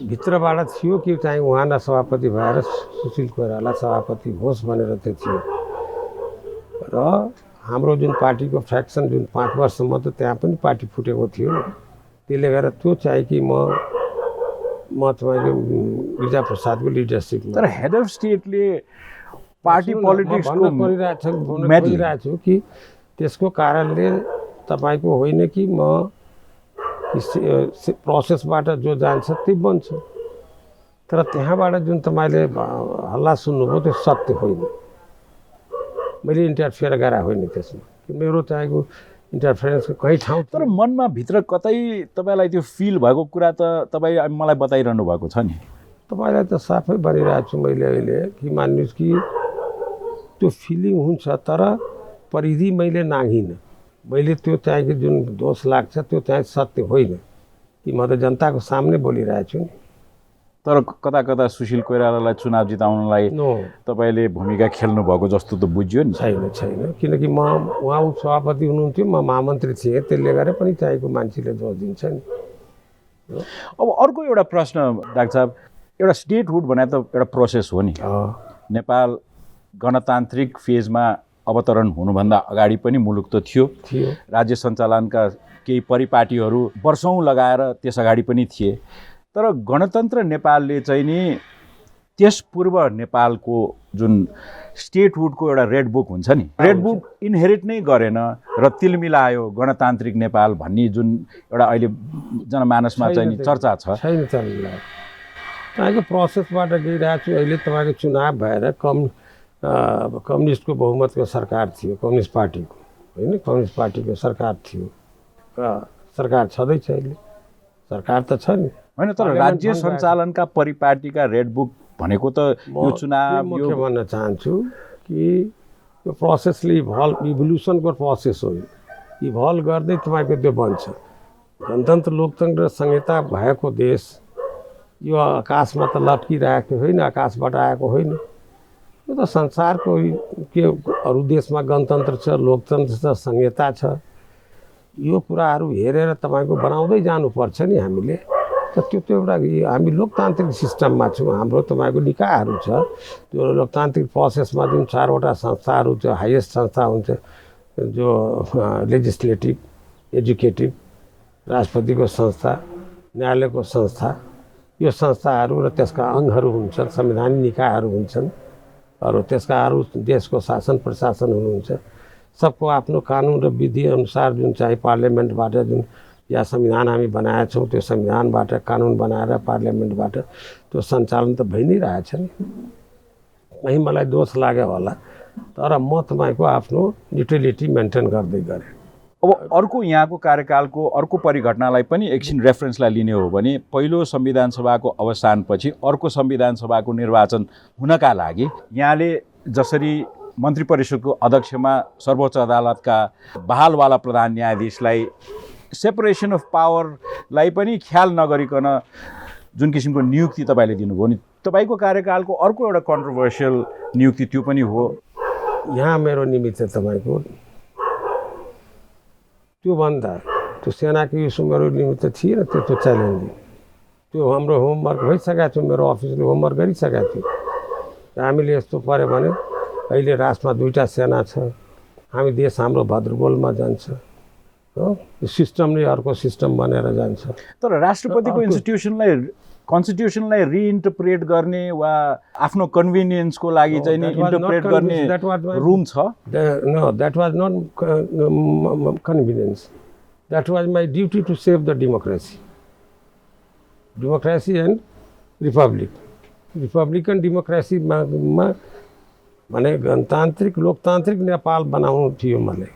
भित्रबाट थियो कि चाहिँ उहाँ सभापति भएर सुशील कोइराला सभापति होस् भनेर त्यो थियो। र हाम्रो जुन पार्टीको फ्याक्सन जुन 5 वर्षसम्म त त्यहाँ पनि पार्टी फुटेको थियो। त्यसले गर्दा त्यो चाहिँ कि म तपाईँको गिरिजा प्रसादको लिडरसिपमा। तर हेड अफ स्टेटले पार्टी पोलिटिक्सको भनिरहेको छु कि त्यसको कारणले तपाईँको होइन कि म प्रोसेसबाट जो जान्छ त्यही बन्छ। तर त्यहाँबाट जुन तपाईँले हल्ला सुन्नुभयो त्यो सत्य होइन। मैले इन्टरफियर गरे होइन त्यसमा, मेरो चाहेको इन्टरफेरेन्सको कहीँ ठाउँ। तर मनमा भित्र कतै तपाईँलाई त्यो फिल भएको कुरा त तपाईँ मलाई बताइरहनु भएको छ नि। तपाईँलाई त साफै भनिरहेको छु मैले अहिले कि मान्नुहोस् कि त्यो फिलिङ हुन्छ, तर परिधि मैले नाघिनँ। मैले त्यो चाहिँ कि जुन दोष लाग्छ त्यो चाहिँ सत्य होइन कि म त जनताको सामने बोलिरहेको छु नि। तर कता कता सुशील कोइरालालाई चुनाव जिताउनलाई तपाईँले भूमिका खेल्नु भएको जस्तो त बुझ्यो नि। छैन, किनकि उहाँ सभापति हुनुहुन्थ्यो, म महामन्त्री थिएँ, त्यसले गर्दा पनि चाहिएको मान्छेले जोड दिन्छ नि। अब अर्को एउटा प्रश्न डाक्टर साहब, एउटा स्टेटहुड भने त एउटा प्रोसेस हो नि। नेपाल गणतान्त्रिक फेजमा अवतरण हुनुभन्दा अगाडि पनि मुलुक त थियो। राज्य सञ्चालनका केही परिपाटीहरू वर्षौँ लगाएर त्यस अगाडि पनि थिए। तर गणतन्त्र नेपालले चाहिँ नि त्यस पूर्व नेपालको जुन स्टेटहुडको एउटा रेड बुक हुन्छ नि, रेड बुक इन्हेरिट नै गरेन र तिलमिलायो गणतान्त्रिक नेपाल भन्ने जुन एउटा अहिले जनमानसमा चाहिँ नि चर्चा छ। छैन, तपाईँको प्रोसेसबाट गइरहेको छु। अहिले तपाईँको चुनाव भएर कम्युनिस्टको बहुमतको सरकार थियो, कम्युनिस्ट पार्टीको होइन, कम्युनिस्ट पार्टीको सरकार थियो। सरकार छँदैछ, अहिले सरकार त छ नि होइन। तर राज्य सञ्चालनका परिपाटीका रेड बुक भनेको त यो चुनाव म के भन्न चाहन्छु कि यो प्रोसेसले इभोल्युसनको प्रोसेस हो। इभल्भ गर्दै तपाईँको त्यो बन्छ। गणतन्त्र लोकतन्त्र संहिता भएको देश यो आकाशमा त लट्किरहेको होइन, आकाशबाट आएको होइन। यो त संसारको के अरू देशमा गणतन्त्र छ, लोकतन्त्र छ, संहिता छ। यो कुराहरू हेरेर तपाईँको बनाउँदै जानुपर्छ नि हामीले। त त्यो एउटा हामी लोकतान्त्रिक सिस्टममा छौँ। हाम्रो तपाईँको निकायहरू छ, त्यो लोकतान्त्रिक प्रोसेसमा जुन 4वटा संस्थाहरू छ, हाइएस्ट संस्था हुन्छ जो लेजिस्लेटिभ, एजुकेटिभ, राष्ट्रपतिको संस्था, न्यायालयको संस्था, यो संस्थाहरू र त्यसका अङ्गहरू हुन्छन्, संवैधानिक निकायहरू हुन्छन्। अरू त्यसका अरू देशको शासन प्रशासन हुनुहुन्छ। सबको आफ्नो कानुन र विधि अनुसार जुन चाहिँ पार्लियामेन्टबाट जुन या संविधान हामी बनाएका छौँ, त्यो संविधानबाट कानुन बनाएर पार्लियामेन्टबाट त्यो सञ्चालन त भइ नै रहेछ नि। कहीँ मलाई दोष लाग्यो होला, तर म तपाईँको आफ्नो न्युट्रलिटी मेन्टेन गर्दै गरेँ। अब अर्को यहाँको कार्यकालको अर्को परिघटनालाई पनि एकछिन रेफरेन्सलाई लिने हो भने पहिलो संविधान सभाको अवसानपछि अर्को संविधान सभाको निर्वाचन हुनका लागि यहाँले जसरी मन्त्री परिषदको अध्यक्षमा सर्वोच्च अदालतका बहालवाला प्रधान न्यायाधीशलाई सेपरेसन अफ पावरलाई पनि ख्याल नगरिकन जुन किसिमको नियुक्ति तपाईँले दिनुभयो नि, तपाईँको कार्यकालको अर्को एउटा कन्ट्रोभर्सियल नियुक्ति त्यो पनि हो। यहाँ मेरो निमित्त तपाईँको त्योभन्दा त्यो सेनाको इस्यु मेरो निमित्त थिएन। त्यो च्यालेन्ज त्यो हाम्रो होमवर्क भइसकेको थियो, मेरो अफिसले होमवर्क गरिसकेको थियो। र हामीले यस्तो पऱ्यो भने अहिले राष्ट्रमा 2टा सेना छ, हामी देश हाम्रो भद्रगोलमा जान्छ हो। यो सिस्टम नै अर्को सिस्टम बनेर जान्छ। तर राष्ट्रपतिको कन्स्टिट्युसनलाई रिइन्टरप्रेट गर्ने वा आफ्नो कन्भिनियन्सको लागि चाहिँ नि इन्टरप्रेट गर्ने रुम छ। No, that was not convenience, that was my duty to save the democracy and republic. Republican डेमोक्रेसीमा भने गणतान्त्रिक लोकतान्त्रिक नेपाल बनाउनु थियो मलाई,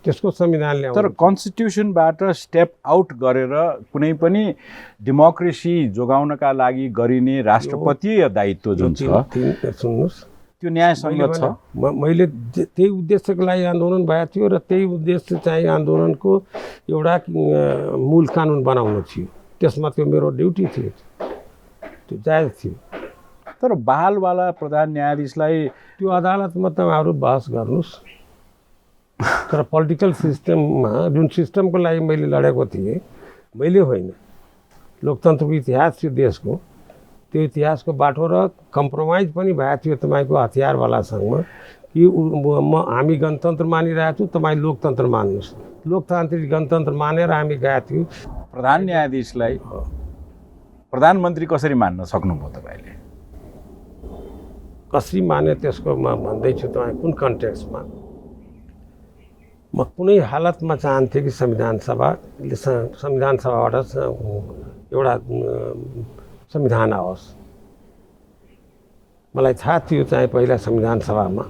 त्यसको संविधान ल्याउनु। तर कन्स्टिट्युसनबाट स्टेप आउट गरेर कुनै पनि डेमोक्रेसी जोगाउनका लागि गरिने राष्ट्रपतीय दायित्व जुन छ, सुन्नुहोस्, त्यो न्यायसङ्गत छ। मैले त्यही उद्देश्यको लागि आन्दोलन भएको थियो र त्यही उद्देश्य चाहिँ आन्दोलनको एउटा मूल कानुन बनाउनु थियो, त्यसमा त्यो मेरो ड्युटी थियो, त्यो जायज थियो। तर बहालवाला प्रधान न्यायाधीशलाई त्यो अदालतमा तपाईँहरू बहस गर्नुहोस्, तर पोलिटिकल सिस्टममा जुन सिस्टमको लागि मैले लडेको थिएँ, मैले होइन, लोकतन्त्रको इतिहास थियो देशको, त्यो इतिहासको बाटो र कम्प्रोमाइज पनि भएको थियो तपाईँको हतियारवालासँग कि हामी गणतन्त्र मानिरहेको छौँ, तपाईँ लोकतन्त्र मान्नुहोस्। लोकतान्त्रिक गणतन्त्र मानेर हामी गएको थियौँ। प्रधान न्यायाधीशलाई प्रधानमन्त्री कसरी मान्न सक्नुभयो तपाईँले? कसरी माने त्यसको म भन्दैछु तपाईँ कुन कन्टेक्स्टमा। म कुनै हालतमा चाहन्थेँ कि संविधान सभाबाट एउटा संविधान आओस्। मलाई थाहा थियो चाहिँ पहिला संविधान सभामा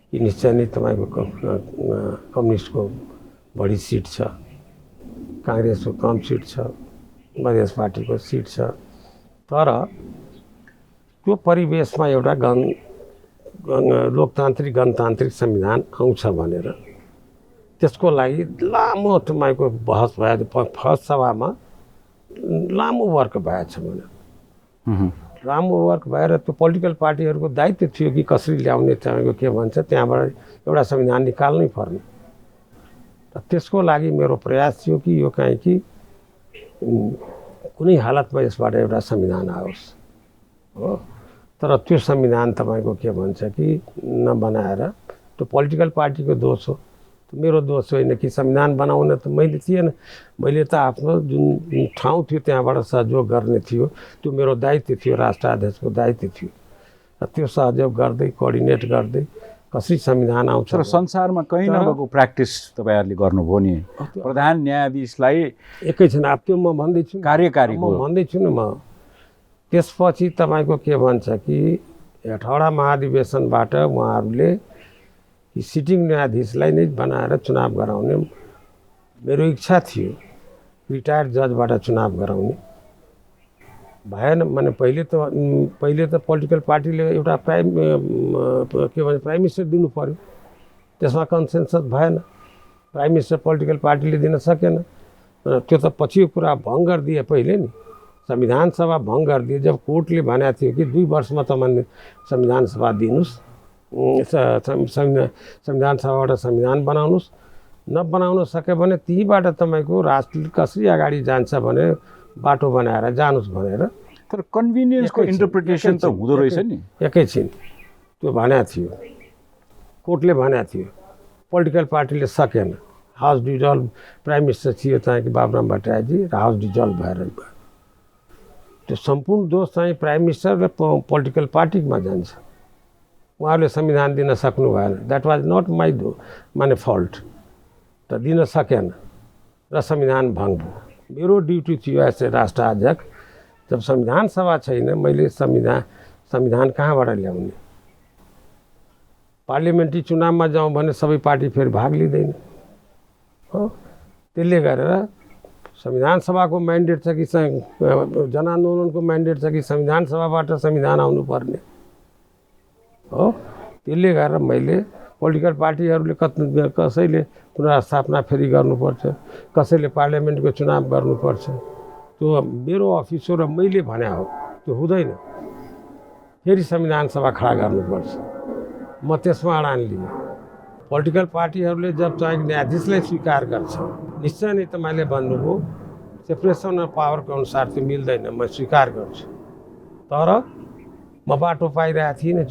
कि निश्चय नै तपाईँको कम्युनिस्टको बढी सिट छ, काङ्ग्रेसको कम सिट छ, मधेस पार्टीको सिट छ, तर त्यो परिवेशमा एउटा लोकतान्त्रिक गणतान्त्रिक संविधान आउँछ भनेर त्यसको लागि लामो तपाईँको बहस भयो। फर्स्ट सभामा लामो वर्क भएछ भनेर, लामो वर्क भएर त्यो पोलिटिकल पार्टीहरूको दायित्व थियो कि कसरी ल्याउने, तपाईँको के भन्छ त्यहाँबाट एउटा संविधान निकाल्नै पर्ने। र त्यसको लागि मेरो प्रयास थियो कि यो कहीँ कि कुनै हालतमा यसबाट एउटा संविधान आओस् हो। तर त्यो संविधान तपाईँको के भन्छ कि नबनाएर, त्यो पोलिटिकल पार्टीको दोष हो, मेरो दोष होइन कि संविधान बनाउन त मैले थिएन, मैले त आफ्नो जुन ठाउँ थियो त्यहाँबाट सहयोग गर्ने थियो, त्यो मेरो दायित्व थियो, राष्ट्र अध्यक्षको दायित्व थियो। र त्यो सहयोग गर्दै कोअर्डिनेट गर्दै कसरी संविधान आउँछ। तर संसारमा कहीँ नभएको प्र्याक्टिस तपाईँहरूले गर्नुभयो नि, प्रधान न्यायाधीशलाई एकैछिन अब त्यो म भन्दैछु, कार्यकारी म भन्दैछु न। म त्यसपछि तपाईँको के भन्छ कि 18 महाधिवेशनबाट उहाँहरूले सिटिङ न्यायाधीशलाई नै बनाएर चुनाव गराउने मेरो इच्छा थियो, रिटायर्ड जजबाट चुनाव गराउने भएन। माने पहिले त पोलिटिकल पार्टीले एउटा के भन्छ प्राइम मिनिस्टर दिनु पर्यो, त्यसमा कन्सेन्सस भएन, प्राइम मिनिस्टर पोलिटिकल पार्टीले दिन सकेन। त्यो त पछिको कुरा भङ्ग गरिदिए पहिले नि, संविधान सभा भङ्ग गरिदिए। जब कोर्टले भनेको थियो कि 2 वर्षमा तपाईँले संविधान सभा दिनुहोस्, संविधान सभाबाट संविधान बनाउनुहोस्, नबनाउन सक्यो भने त्यहीबाट तपाईँको राष्ट्र कसरी अगाडि जान्छ भने बाटो बनाएर जानुहोस् भनेर। तर कन्भिनियन्सको इन्टरप्रिटेसन त हुँदो रहेछ नि। एकैछिन त्यो भनेको थियो, कोर्टले भनेको थियो, पोलिटिकल पार्टीले सकेन, हाउस डिजल्भ, प्राइम मिनिस्टर थियो चाहिँ कि बाबुराम भट्टराईजी, र हाउस डिजल्भ भएर गयो। त्यो सम्पूर्ण दोष चाहिँ प्राइम मिनिस्टर र पोलिटिकल पार्टीमा जान्छ। उहाँहरूले संविधान दिन सक्नु भएन, द्याट वाज नट माई माने फल्ट, त दिन सकेन र संविधान भङ्ग भयो। मेरो ड्युटी थियो एज ए राष्ट्र अध्यक्ष, जब संविधान सभा छैन मैले संविधान कहाँबाट ल्याउने। पार्लियामेन्ट्री चुनावमा जाउँ भने सबै पार्टी फेरि भाग लिँदैन हो। त्यसले गरेर संविधान सभाको म्यान्डेट छ कि जनआन्दोलनको म्यान्डेट छ कि संविधान सभाबाट संविधान आउनुपर्ने हो। त्यसले गरेर मैले पोलिटिकल पार्टीहरूले कसैले पुनर्स्थापना फेरि गर्नुपर्छ, कसैले पार्लियामेन्टको चुनाव गर्नुपर्छ, त्यो मेरो अफिस हो र मैले भने हो, त्यो हुँदैन। फेरि संविधान सभा खडा गर्नुपर्छ। म त्यसमा अडान लिएँ। पोलिटिकल पार्टीहरूले जब चाहिँ न्यायाधीशलाई स्वीकार गर्छ, निश्चय नै तपाईँले भन्नुभयो सेपरेसन अफ पावरको अनुसार त्यो मिल्दैन, म स्वीकार गर्छु। तर म बाटो पाइरहेको थिइनँ,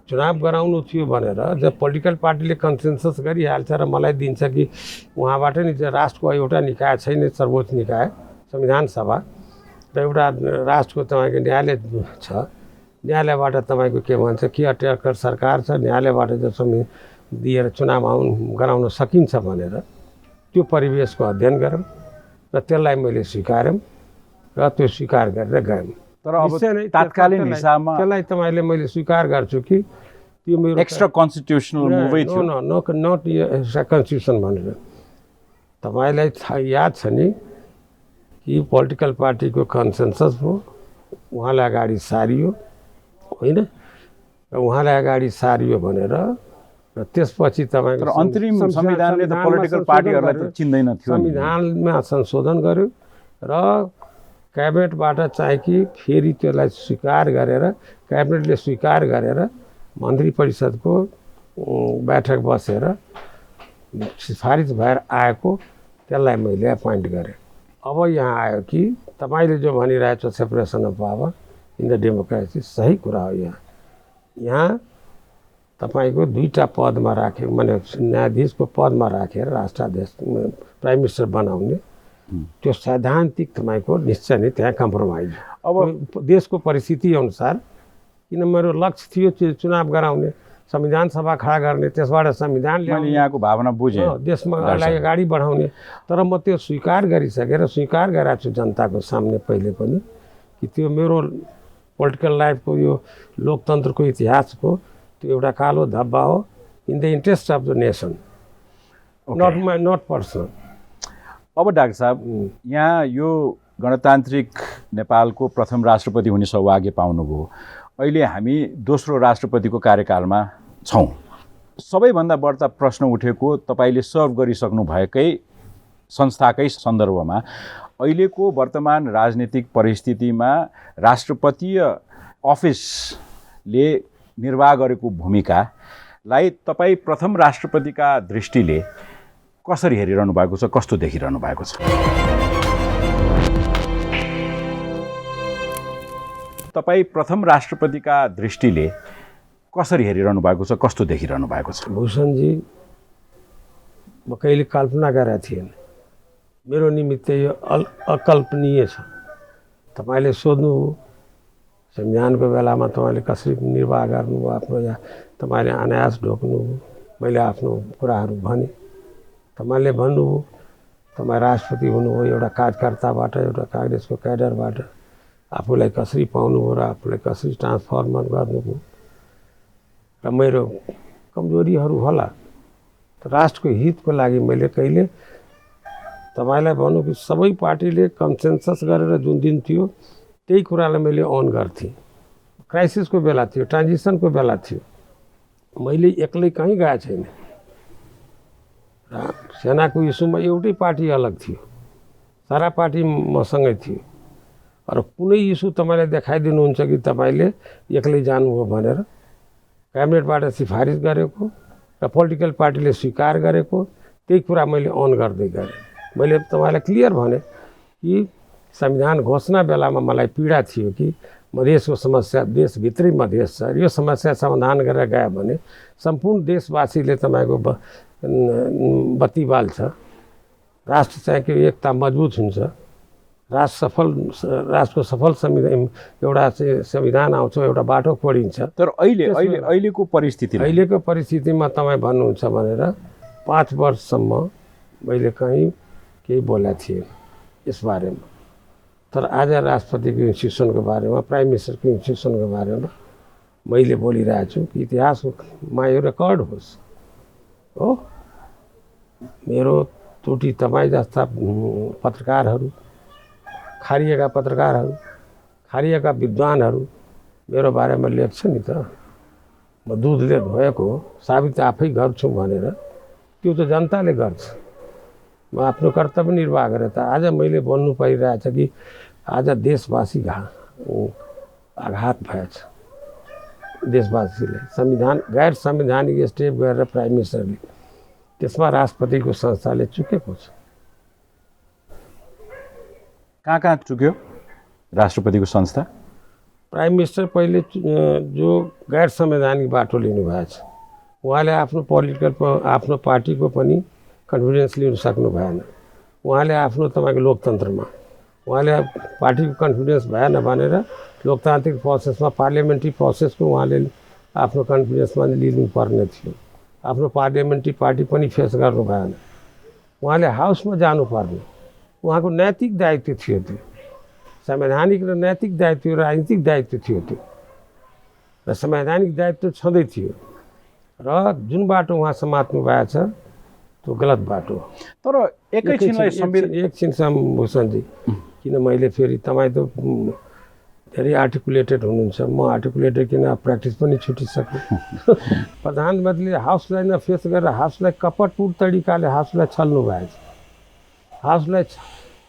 चुनाव गराउनु थियो भनेर जब पोलिटिकल पार्टीले कन्सेन्सस गरिहाल्छ र मलाई दिन्छ कि उहाँबाट नि राष्ट्रको एउटा निकाय छैन, सर्वोच्च निकाय संविधान सभा र एउटा राष्ट्रको तपाईँको न्यायालय छ, न्यायालयबाट तपाईँको के भन्छ केयरटेकर सरकार छ, न्यायालयबाट जब दिएर चुनाव गराउन सकिन्छ भनेर त्यो परिवेशको अध्ययन गरौँ र त्यसलाई मैले स्वीकार्यौँ र त्यो स्वीकार गरेर गयौँ। तर अब तात्कालीन हिसाबमा त्यसलाई तपाईँले मैले स्वीकार गर्छु कि त्यो मेरो एक्स्ट्रा कन्स्टिट्युसनल मुभै थियो। नट एक्स्ट्रा कन्स्टिट्युसन भनेर तपाईँलाई याद छ नि कि पोलिटिकल पार्टीको कन्सेन्सस भयो, उहाँलाई अगाडि सारियो होइन, र उहाँलाई अगाडि सारियो भनेर र त्यसपछि तपाईँको अन्तरिम संविधानले त पोलिटिकल पार्टीहरूलाई त चिन्दैन थियो। संविधानमा संशोधन गर्यो र क्याबिनेटबाट चाहिँ कि फेरि त्यसलाई स्वीकार गरेर क्याबिनेटले स्वीकार गरेर मन्त्री परिषदको बैठक बसेर सिफारिस भएर आएको त्यसलाई मैले एपोइन्ट गरेँ। अब यहाँ आयो कि तपाईँले जो भनिरहेको छ separation of power in the democracy, सही कुरा हो। यहाँ तपाईँको दुईवटा पदमा राख्यो, माने न्यायाधीशको पदमा राखेर राष्ट्राध्यक्ष प्राइम मिनिस्टर बनाउने त्यो सैद्धान्तिक तपाईँको निश्चय नै त्यहाँ कम्प्रोमाइज। अब देशको परिस्थिति अनुसार, किन मेरो लक्ष्य थियो चुनाव गराउने, संविधान सभा खडा गर्ने, त्यसबाट संविधान ल्याउने, यहाँको भावना बुझेँ, देशमा अगाडि बढाउने। तर म त्यो स्वीकार गरिसकेर स्वीकार गराएको छु जनताको सामने पहिले पनि कि त्यो मेरो पोलिटिकल लाइफको यो लोकतन्त्रको इतिहासको त्यो एउटा कालो धब्बा हो, in the interest of the nation, not personal. अब डाक्टर साहब, यहाँ यो गणतान्त्रिक नेपालको प्रथम राष्ट्रपति हुने सौभाग्य पाउनुभयो। अहिले हामी दोस्रो राष्ट्रपतिको कार्यकालमा छौँ। सबैभन्दा बढ्ता प्रश्न उठेको तपाईँले सर्भ गरिसक्नु भएकै संस्थाकै सन्दर्भमा अहिलेको वर्तमान राजनीतिक परिस्थितिमा राष्ट्रपतीय अफिसले निर्वाह गरेको भूमिकालाई तपाईँ प्रथम राष्ट्रपतिका दृष्टिले कसरी हेरिरहनु भएको छ, कस्तो देखिरहनु भएको छ? तपाईँ प्रथम राष्ट्रपतिका दृष्टिले कसरी हेरिरहनु भएको छ, कस्तो देखिरहनु भएको छ? भूषणजी, म कहिले कल्पना गरेका थिएन, मेरो निमित्त यो अकल्पनीय छ। तपाईँले सोध्नु संविधानको बेलामा तपाईँले कसरी निर्वाह गर्नुभयो आफ्नो, या तपाईँले अनायास ढोक्नुभयो, मैले आफ्नो कुराहरू भने, तपाईँले भन्नुभयो तपाईँ राष्ट्रपति हुनुभयो एउटा कार्यकर्ताबाट, एउटा काङ्ग्रेसको क्याडरबाट, आफूलाई कसरी पाउनुभयो र आफूलाई कसरी ट्रान्सफर्म गर्नुभयो र मेरो कमजोरीहरू होला, राष्ट्रको हितको लागि मैले कहिले तपाईँलाई भनौँ कि सबै पार्टीले कन्सेन्सस गरेर जुन दिन थियो त्यही कुरालाई मैले अन गर्थेँ। क्राइसिसको बेला थियो, ट्रान्जिसनको बेला थियो, मैले एक्लै कहीँ गएको छैन। र सेनाको इस्युमा एउटै पार्टी अलग थियो, सारा पार्टी मसँगै थियो। र कुनै इस्यु तपाईँले देखाइदिनुहुन्छ कि तपाईँले एक्लै जानुभयो भनेर क्याबिनेटबाट सिफारिस गरेको र पोलिटिकल पार्टीले स्वीकार गरेको त्यही कुरा मैले अन गर्दै गरेँ। मैले तपाईँलाई क्लियर भने कि संविधान घोषणा बेलामा मलाई पीडा थियो कि मधेसको समस्या, देशभित्रै मधेस छ, यो समस्या समाधान गरेर गयो भने सम्पूर्ण देशवासीले तपाईँको बत्ती बाल्छ, राष्ट्र चाहिँ कि एकता मजबुत हुन्छ, राष्ट्रको सफल संविधान एउटा संविधान आउँछ, एउटा बाटो खोलिन्छ। तर अहिलेको परिस्थितिमा तपाईँ भन्नुहुन्छ भनेर 5 वर्षसम्म मैले कहीँ केही बोलेको थिएँ यसबारेमा। तर आज राष्ट्रपतिको इन्स्टिट्युसनको बारेमा, प्राइम मिनिस्टरको इन्स्टिट्युसनको बारेमा मैले बोलिरहेको छु कि इतिहासमा यो रेकर्ड होस्। हो, मेरो त्रुटि तपाईँ जस्ता पत्रकारहरू, खारिएका पत्रकारहरू, खारिएका विद्वानहरू मेरो बारेमा लेख्छ नि त, म दुधले धोएको साबित आफै गर्छु भनेर, त्यो त जनताले गर्छ। म आफ्नो कर्तव्य निर्वाह गरेँ त आज मैले बोल्नु परिरहेछ कि आज देशवासी आघात भएछ देशवासीलाई। संविधान गैर संवैधानिक स्टेप गरेर प्राइम मिनिस्टरले, त्यसमा राष्ट्रपतिको संस्थाले चुकेको छ। कहाँ चुक्यो राष्ट्रपतिको संस्था? प्राइम मिनिस्टर पहिले जो गैर संवैधानिक बाटो लिनुभएछ, उहाँले आफ्नो पार्टीको पनि कन्फिडेन्स लिन सक्नु भएन। उहाँले आफ्नो तपाईँको लोकतन्त्रमा उहाँले पार्टीको कन्फिडेन्स भएन भनेर लोकतान्त्रिक प्रोसेसमा, पार्लियामेन्ट्री प्रोसेसको उहाँले आफ्नो कन्फिडेन्समा लिनुपर्ने थियो। आफ्नो पार्लियामेन्ट्री पार्टी पनि फेस गर्नु भएन, उहाँले हाउसमा जानुपर्ने, उहाँको नैतिक दायित्व थियो त्यो। संवैधानिक र नैतिक दायित्व र राजनीतिक दायित्व थियो त्यो र संवैधानिक दायित्व छँदै थियो र जुन बाटो उहाँ समात्नु भएको छ त्यो गलत बाटो हो। तर एकछिनसम्म भूषणजी, किन मैले फेरि तपाईँ त धेरै आर्टिकुलेटेड हुनुहुन्छ, म आर्टिकुलेटेड किन प्र्याक्टिस पनि छुटिसक्यो। प्रधानमन्त्रीले हाउसलाई नफेस गरेर हाउसलाई कपटपूर्ण तरिकाले हाउसलाई छल्नु भएको छ। हाउसलाई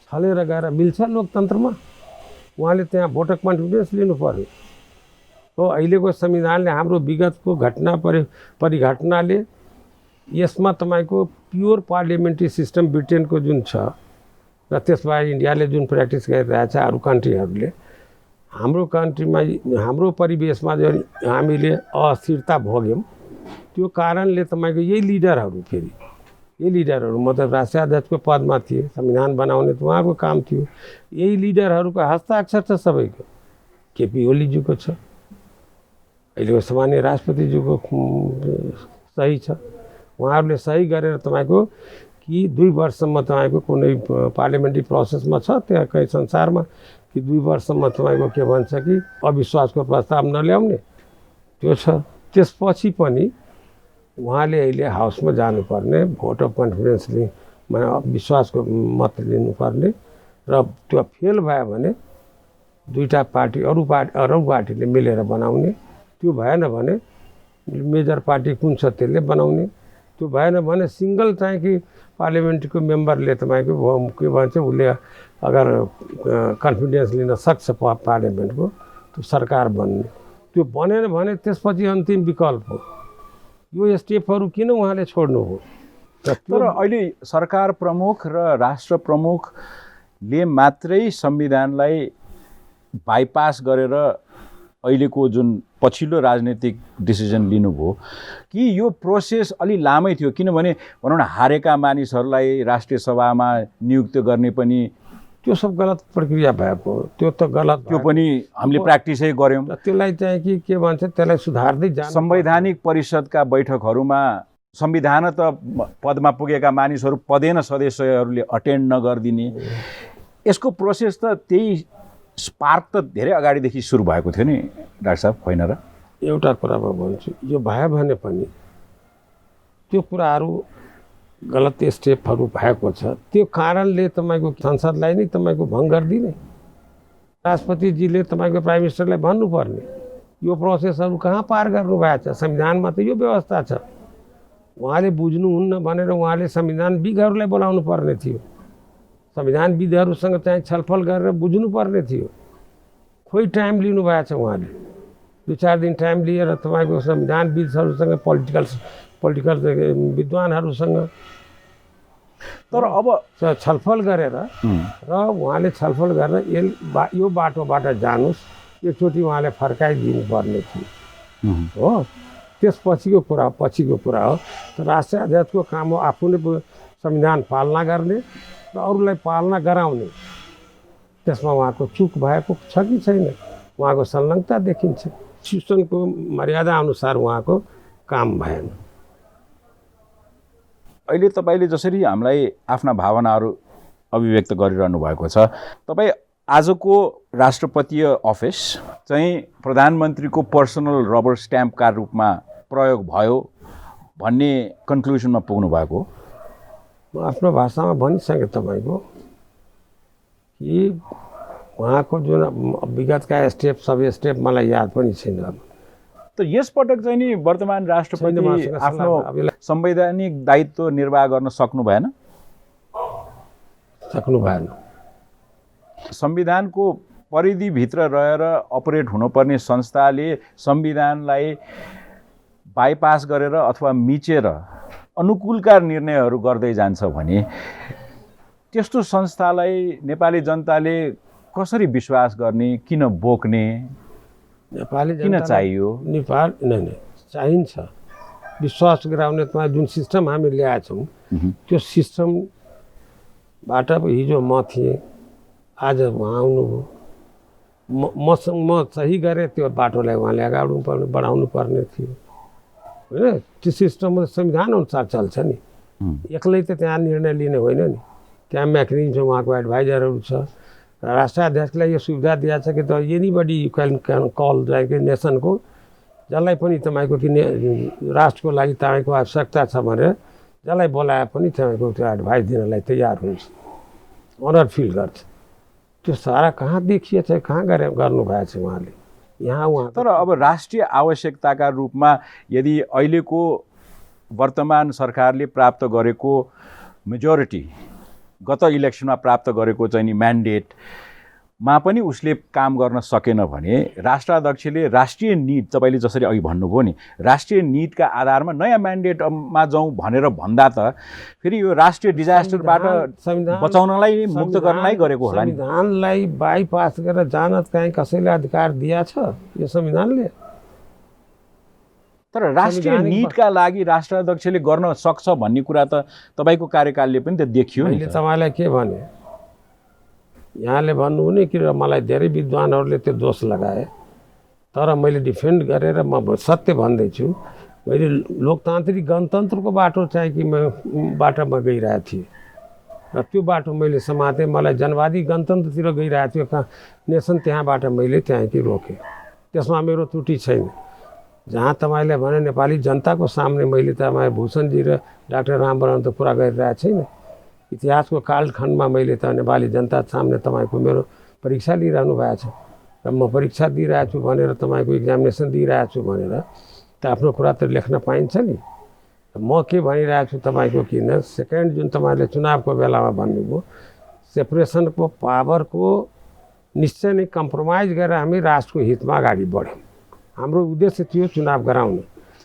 छलेर गएर मिल्छ लोकतन्त्रमा? उहाँले त्यहाँ भोटर कन्फिडेन्स लिनु पर्यो हो। अहिलेको संविधानले हाम्रो विगतको घटना परिघटनाले यसमा तपाईँको प्योर पार्लियामेन्ट्री सिस्टम ब्रिटेनको जुन छ र त्यसबाहेक इन्डियाले जुन प्र्याक्टिस गरिरहेछ अरू कन्ट्रीहरूले, हाम्रो कन्ट्रीमा हाम्रो परिवेशमा जुन हामीले अस्थिरता भोग्यौँ त्यो कारणले तपाईँको यही लिडरहरू मतलब राष्ट्रिय अध्यक्षको पदमा थिए, संविधान बनाउने त उहाँको काम थियो। यही लिडरहरूको हस्ताक्षर छ सबैको। केपी ओलीज्यूको छ, अहिलेको सामान्य राष्ट्रपतिज्यूको सही छ। उहाँहरूले सही गरेर तपाईँको कि 2 वर्षसम्म तपाईँको कुनै पार्लियामेन्ट्री प्रोसेसमा छ त्यहाँ कहीँ संसारमा कि 2 वर्षसम्म तपाईँको के भन्छ कि अविश्वासको प्रस्ताव नल्याउने त्यो छ। त्यसपछि पनि उहाँले अहिले हाउसमा जानुपर्ने, भोट अफ कन्फिडेन्स विश्वासको मत लिनुपर्ने र त्यो फेल भयो भने दुईटा पार्टी अरू पार्टीले मिलेर बनाउने, त्यो भएन भने मेजर पार्टी कुन छ त्यसले बनाउने, त्यो भएन भने सिङ्गल चाहिँ कि पार्लियामेन्टको मेम्बरले तपाईँको के भन्छ उसले अगर कन्फिडेन्स लिन सक्छ पार्लियामेन्टको त्यो सरकार बन्ने, त्यो बनेन भने त्यसपछि अन्तिम विकल्प हो। यो स्टेपहरू किन उहाँले छोड्नु हो? तर अहिले सरकार प्रमुख र राष्ट्र प्रमुखले मात्रै संविधानलाई बाइपास गरेर अहिलेको जुन पछिल्लो राजनीतिक डिसिजन लिनुभयो कि यो प्रोसेस अलि लामै थियो? किनभने भनौँ न हारेका मानिसहरूलाई राष्ट्रिय सभामा नियुक्त गर्ने पनि त्यो सब गलत प्रक्रिया भएको, त्यो त गलत, त्यो पनि हामीले प्र्याक्टिसै गऱ्यौँ। त्यसलाई चाहिँ कि के भन्छ त्यसलाई सुधार्दै जानु। संवैधानिक परिषदका बैठकहरूमा संविधान त पदमा पुगेका मानिसहरू पदेन सदस्यहरूले अटेन्ड नगरिदिने, यसको प्रोसेस त त्यही स्पार्क त धेरै अगाडिदेखि सुरु भएको थियो नि डाक्टर साहब, होइन र? एउटा कुरा म भन्छु, यो भयो भने पनि त्यो कुराहरू गलत स्टेपहरू भएको छ। त्यो कारणले तपाईँको संसदलाई नै तपाईँको भङ्ग गरिदिने, राष्ट्रपतिजीले तपाईँको प्राइम मिनिस्टरलाई भन्नुपर्ने यो प्रोसेसहरू कहाँ पार गर्नुभएको छ। संविधानमा त यो व्यवस्था छ, उहाँले बुझ्नुहुन्न भनेर उहाँले संविधानविदहरूलाई बोलाउनु पर्ने थियो, संविधानविदहरूसँग चाहिँ छलफल गरेर बुझ्नुपर्ने थियो। खोइ टाइम लिनुभएको छ उहाँले, 2-4 दिन टाइम लिएर तपाईँको संविधानविदहरूसँग पोलिटिकल विद्वानहरूसँग तर अब छलफल गरेर र उहाँले छलफल गरेर यो बाटोबाट जानुस् एकचोटि उहाँले फर्काइदिनु पर्ने थियो हो। त्यसपछिको कुरा हो। तर राष्ट्रिय अध्यक्षको काम हो आफू नै संविधान पालना गर्ने र अरूलाई पालना गराउने। त्यसमा उहाँको चुक भएको छ कि छैन, उहाँको संलग्नता देखिन्छ। शिक्षणको मर्यादा अनुसार उहाँको काम भएन। अहिले तपाईँले जसरी हामीलाई आफ्ना भावनाहरू अभिव्यक्त गरिरहनु भएको छ, तपाईँ आजको राष्ट्रपतीय अफिस चाहिँ प्रधानमन्त्रीको पर्सनल रबर स्ट्याम्पका रूपमा प्रयोग भयो भन्ने कन्क्लुजनमा पुग्नु भएको? म आफ्नो भाषामा भनिसकेँ तपाईँको कि उहाँको जुन विगतका सब स्टेप मलाई याद पनि छैन। त यसपटक चाहिँ नि वर्तमान राष्ट्रपति आफ्नो संवैधानिक दायित्व निर्वाह गर्न सक्नु भएन? संविधानको परिधिभित्र रहेर अपरेट हुनुपर्ने संस्थाले संविधानलाई बाइपास गरेर अथवा मिचेर अनुकूलका निर्णयहरू गर्दै जान्छ भने त्यस्तो संस्थालाई नेपाली जनताले कसरी विश्वास गर्ने, किन बोक्ने, नेपाली किन चाहियो? चाहिन्छ विश्वास गराउने। तपाईँ जुन सिस्टम हामी ल्याएका छौँ त्यो सिस्टमबाट हिजो म थिएँ, आज उहाँ आउनुभयो, म सही गरेँ त्यो बाटोलाई उहाँले अगाडि बढाउनु पर्ने थियो होइन। त्यो सिस्टम संविधान अनुसार चल्छ नि, एक्लै त त्यहाँ निर्णय लिने होइन नि। त्यहाँ मेकानिजम छ, उहाँको एडभाइजरहरू छ, राष्ट्राध्यक्षलाई यो सुविधा दिएको छ कि त एनीबडी यु क्यान कल जायको नेसनको जसलाई पनि तपाईँको कि राष्ट्रको लागि तपाईँको आवश्यकता छ भनेर जसलाई बोलाए पनि तपाईँको त्यो एडभाइस दिनलाई तयार हुन्छ, अनर फिल गर्छ। त्यो सारा कहाँ देखिएछ, कहाँ गर्नुभएको छ उहाँले यहाँ उहाँ। तर अब राष्ट्रिय आवश्यकताका रूपमा यदि अहिलेको वर्तमान सरकारले प्राप्त गरेको मेजोरिटी गत इलेक्सनमा प्राप्त गरेको चाहिँ नि म्यान्डेटमा पनि उसले काम गर्न सकेन भने राष्ट्राध्यक्षले राष्ट्रिय नीड, तपाईँले जसरी अघि भन्नुभयो नि, राष्ट्रिय नीडका आधारमा नयाँ म्यान्डेटमा जाउँ भनेर भन्दा त फेरि यो राष्ट्रिय डिजास्टरबाट बचाउनलाई मुक्त गर्नलाई गरेको होला नि। संविधानलाई बाइपास गरेर जान चाहिँ कसैले अधिकार दिया छ यो संविधानले? तर राष्ट्रिय नीडका लागि राष्ट्राध्यक्षले गर्न सक्छ भन्ने कुरा त तपाईँको कार्यकालले पनि त देखियो नि। मैले तपाईँलाई के भने, यहाँले भन्नुहुने कि मलाई धेरै विद्वानहरूले त्यो दोष लगाए, तर मैले डिफेन्ड गरेर म सत्य भन्दैछु। मैले लोकतान्त्रिक गणतन्त्रको बाटो चाहिँ कि बाटोमा गइरहेको थिएँ र त्यो बाटो मैले समातेँ। मलाई जनवादी गणतन्त्रतिर गइरहेको थियो नेसन, त्यहाँबाट मैले चाहिँ कि रोकेँ। त्यसमा मेरो त्रुटि छैन। जहाँ तपाईँले भने नेपाली जनताको सामने मैले तपाईँ भूषणजी र डाक्टर रामवरण त पुरा गरिरहेको छैन। इतिहासको कालखण्डमा मैले त नेपाली जनता सामने तपाईँको मेरो परीक्षा लिइरहनु भएको छ र म परीक्षा दिइरहेको छु भनेर तपाईँको एक्जामिनेसन दिइरहेको छु भनेर त आफ्नो कुरा त लेख्न पाइन्छ नि। म के भनिरहेको छु तपाईँको किन सेकेन्ड जुन तपाईँले चुनावको बेलामा भन्नुभयो, सेपरेसनको पावरको निश्चय नै कम्प्रोमाइज गरेर हामी राष्ट्रको हितमा अगाडि बढ्यौँ। हाम्रो उद्देश्य थियो चुनाव गराउनु।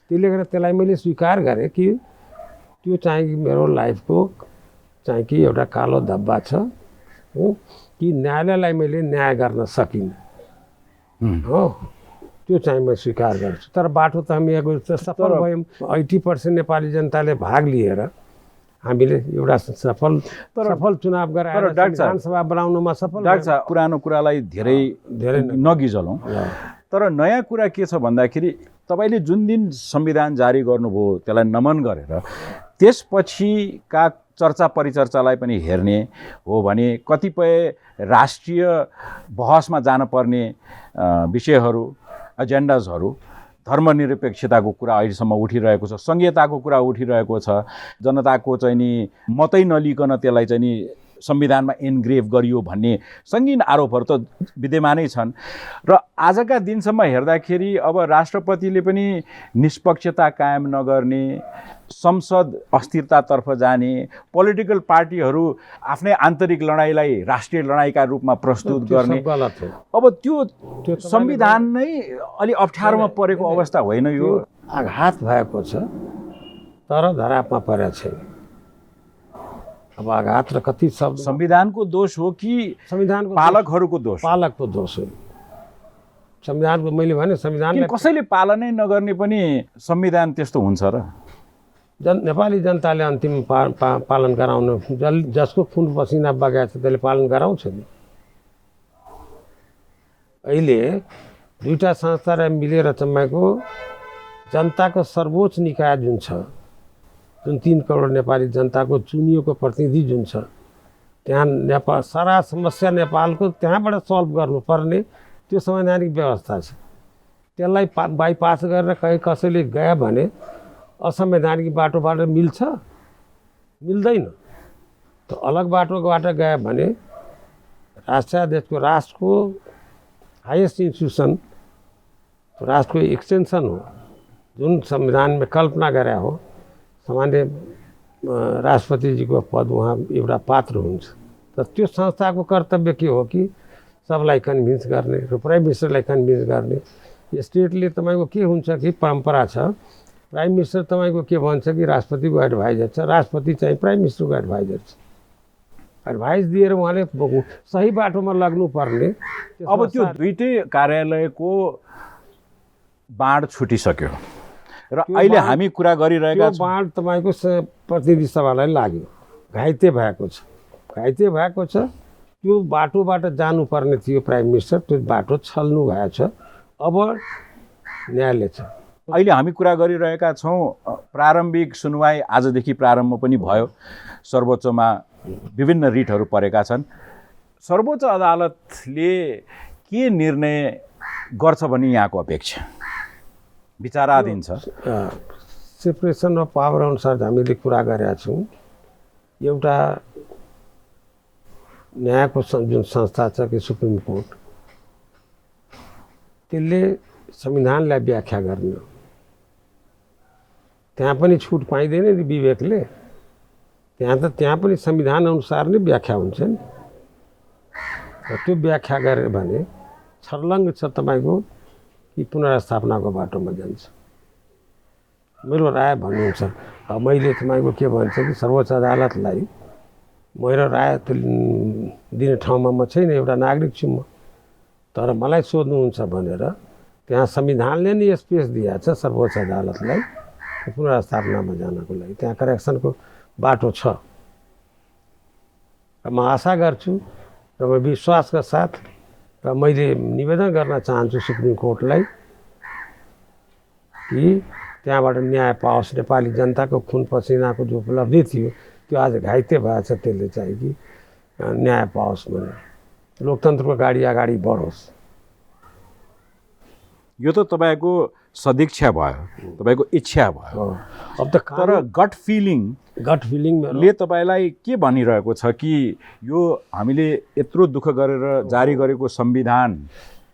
त्यसले गर्दा त्यसलाई मैले स्वीकार गरेँ कि त्यो चाहिँ मेरो लाइफको चाहिँ कि एउटा कालो धब्बा छ कि न्यायालयलाई मैले न्याय गर्न सकिनँ हो, त्यो चाहिँ म स्वीकार गर्छु। तर बाटो त हामी सफल भयौँ। 80% नेपाली जनताले भाग लिएर हामीले एउटा सफल चुनाव गराएर संविधानसभा बनाउनुमा सफल। डाक्टर साहब, पुरानो कुरालाई धेरै नगिजलौँ, तर नयाँ कुरा के छ भन्दाखेरि तपाईँले जुन दिन संविधान जारी गर्नुभयो त्यसलाई नमन गरेर त्यसपछिका चर्चा परिचर्चालाई पनि हेर्ने हो भने कतिपय राष्ट्रिय बहसमा जानुपर्ने विषयहरू, एजेन्डाजहरू, धर्मनिरपेक्षताको कुरा अहिलेसम्म उठिरहेको छ, संघीयताको कुरा उठिरहेको छ, जनताको चाहिँ नि मतै नलिकन त्यसलाई चाहिँ नि संविधानमा एनग्रेभ गरियो भन्ने सङ्गीन आरोपहरू त विद्यमानै छन्। र आजका दिनसम्म हेर्दाखेरि अब राष्ट्रपतिले पनि निष्पक्षता कायम नगर्ने, संसद अस्थिरतातर्फ जाने, पोलिटिकल पार्टीहरू आफ्नै आन्तरिक लडाइँलाई राष्ट्रिय लडाइँका रूपमा प्रस्तुत गर्ने, अब त्यो संविधान नै अलि अप्ठ्यारोमा परेको अवस्था होइन? यो आघात भएको छ तर धरापमा परेको छैन। अब आघात र कति शब्द संविधानको दोष हो कि संविधानको पालकहरूको दोष? पालकको दोष हो संविधानको। मैले भने संविधानलाई कसैले पालनै नगर्ने पनि संविधान त्यस्तो हुन्छ र? नेपाली जनताले अन्तिम पालन गराउन, जसको खुन पसिना बगाएको छ त्यसले पालन गराउँछ नि। अहिले दुईटा संस्थाले मिलेर तपाईँको जनताको सर्वोच्च निकाय जुन छ, जुन 3 करोड नेपाली जनताको चुनिएको प्रतिनिधि जुन छ, त्यहाँ नेपाल सारा समस्या नेपालको त्यहाँबाट सल्भ गर्नुपर्ने त्यो संवैधानिक व्यवस्था छ। त्यसलाई बाइपास गरेर कहीँ कसैले गयो भने असंवैधानिक बाटोबाट मिल्छ? मिल्दैन। त अलग बाटोबाट गयो भने राष्ट्राध्यक्षको, राष्ट्रको हाइएस्ट इन्स्टिट्युसन, राष्ट्रको एक्सटेन्सन हो, जुन संविधानमा कल्पना गरे हो। सामान्य राष्ट्रपतिजीको पद उहाँ एउटा पात्र हुन्छ। त त्यो संस्थाको कर्तव्य के हो कि सबलाई कन्भिन्स गर्ने र प्राइम मिनिस्टरलाई कन्भिन्स गर्ने। स्टेटले तपाईँको के हुन्छ कि परम्परा छ, प्राइम मिनिस्टर तपाईँको के भन्छ कि राष्ट्रपतिको एडभाइजर छ, राष्ट्रपति चाहिँ प्राइम मिनिस्टरको एडभाइजर छ। एडभाइस दिएर उहाँले सही बाटोमा लाग्नुपर्ने। अब त्यो दुईटै कार्यालयको बाँड छुटिसक्यो र अहिले हामी कुरा गरिरहेका छौँ। बाँड तपाईँको प्रतिनिधि सभालाई लाग्यो, घाइते भएको छ, घाइते भएको छ। त्यो बाटोबाट जानुपर्ने थियो प्राइम मिनिस्टर, त्यो बाटो छल्नु भएको छ। अब न्यायालय छ। अहिले हामी कुरा गरिरहेका छौँ, प्रारम्भिक सुनवाई आजदेखि प्रारम्भ पनि भयो। सर्वोच्चमा विभिन्न रिटहरू परेका छन् सर्वोच्च अदालतले के निर्णय गर्छ भन्ने यहाँको अपेक्षा विचाराधीन छ? सेपरेसन अफ पावर अनुसार हामीले कुरा गरेका छौँ। एउटा न्यायको जुन संस्था छ कि सुप्रिम कोर्ट, त्यसले संविधानलाई व्याख्या गर्ने, त्यहाँ पनि छुट पाइँदैन नि विवेकले। त्यहाँ पनि संविधान अनुसार नै व्याख्या हुन्छ नि। त्यो व्याख्या गरे भने छर्लङ्ग छ तपाईँको कि पुनर्स्थापनाको बाटोमा जान्छ। मेरो राय भन्नुहुन्छ। मैले तपाईँको के भन्छ कि सर्वोच्च अदालतलाई मेरो राय दिने ठाउँमा म छैन, एउटा नागरिक छु म। तर मलाई सोध्नुहुन्छ भनेर त्यहाँ संविधानले नै स्पेस दिएको छ सर्वोच्च अदालतलाई पुनर्स्थापनामा जानको लागि। त्यहाँ करेक्सनको बाटो छ। र म आशा गर्छु र म विश्वासका साथ र मैले निवेदन गर्न चाहन्छु सुप्रिम कोर्टलाई कि त्यहाँबाट न्याय पाओस्। नेपाली जनताको खुन पसिनाको जो उपलब्धि थियो त्यो आज घाइते भएछ, त्यसले चाहिँ कि न्याय पाओस् भनेर लोकतन्त्रको गाडी अगाडि बढोस्। यो त तपाईँको सदिच्छा भयो, तपाईँको इच्छा भयो। अब त तर गट फिलिङले तपाईँलाई के भनिरहेको छ कि यो हामीले यत्रो दुःख गरेर जारी गरेको संविधान?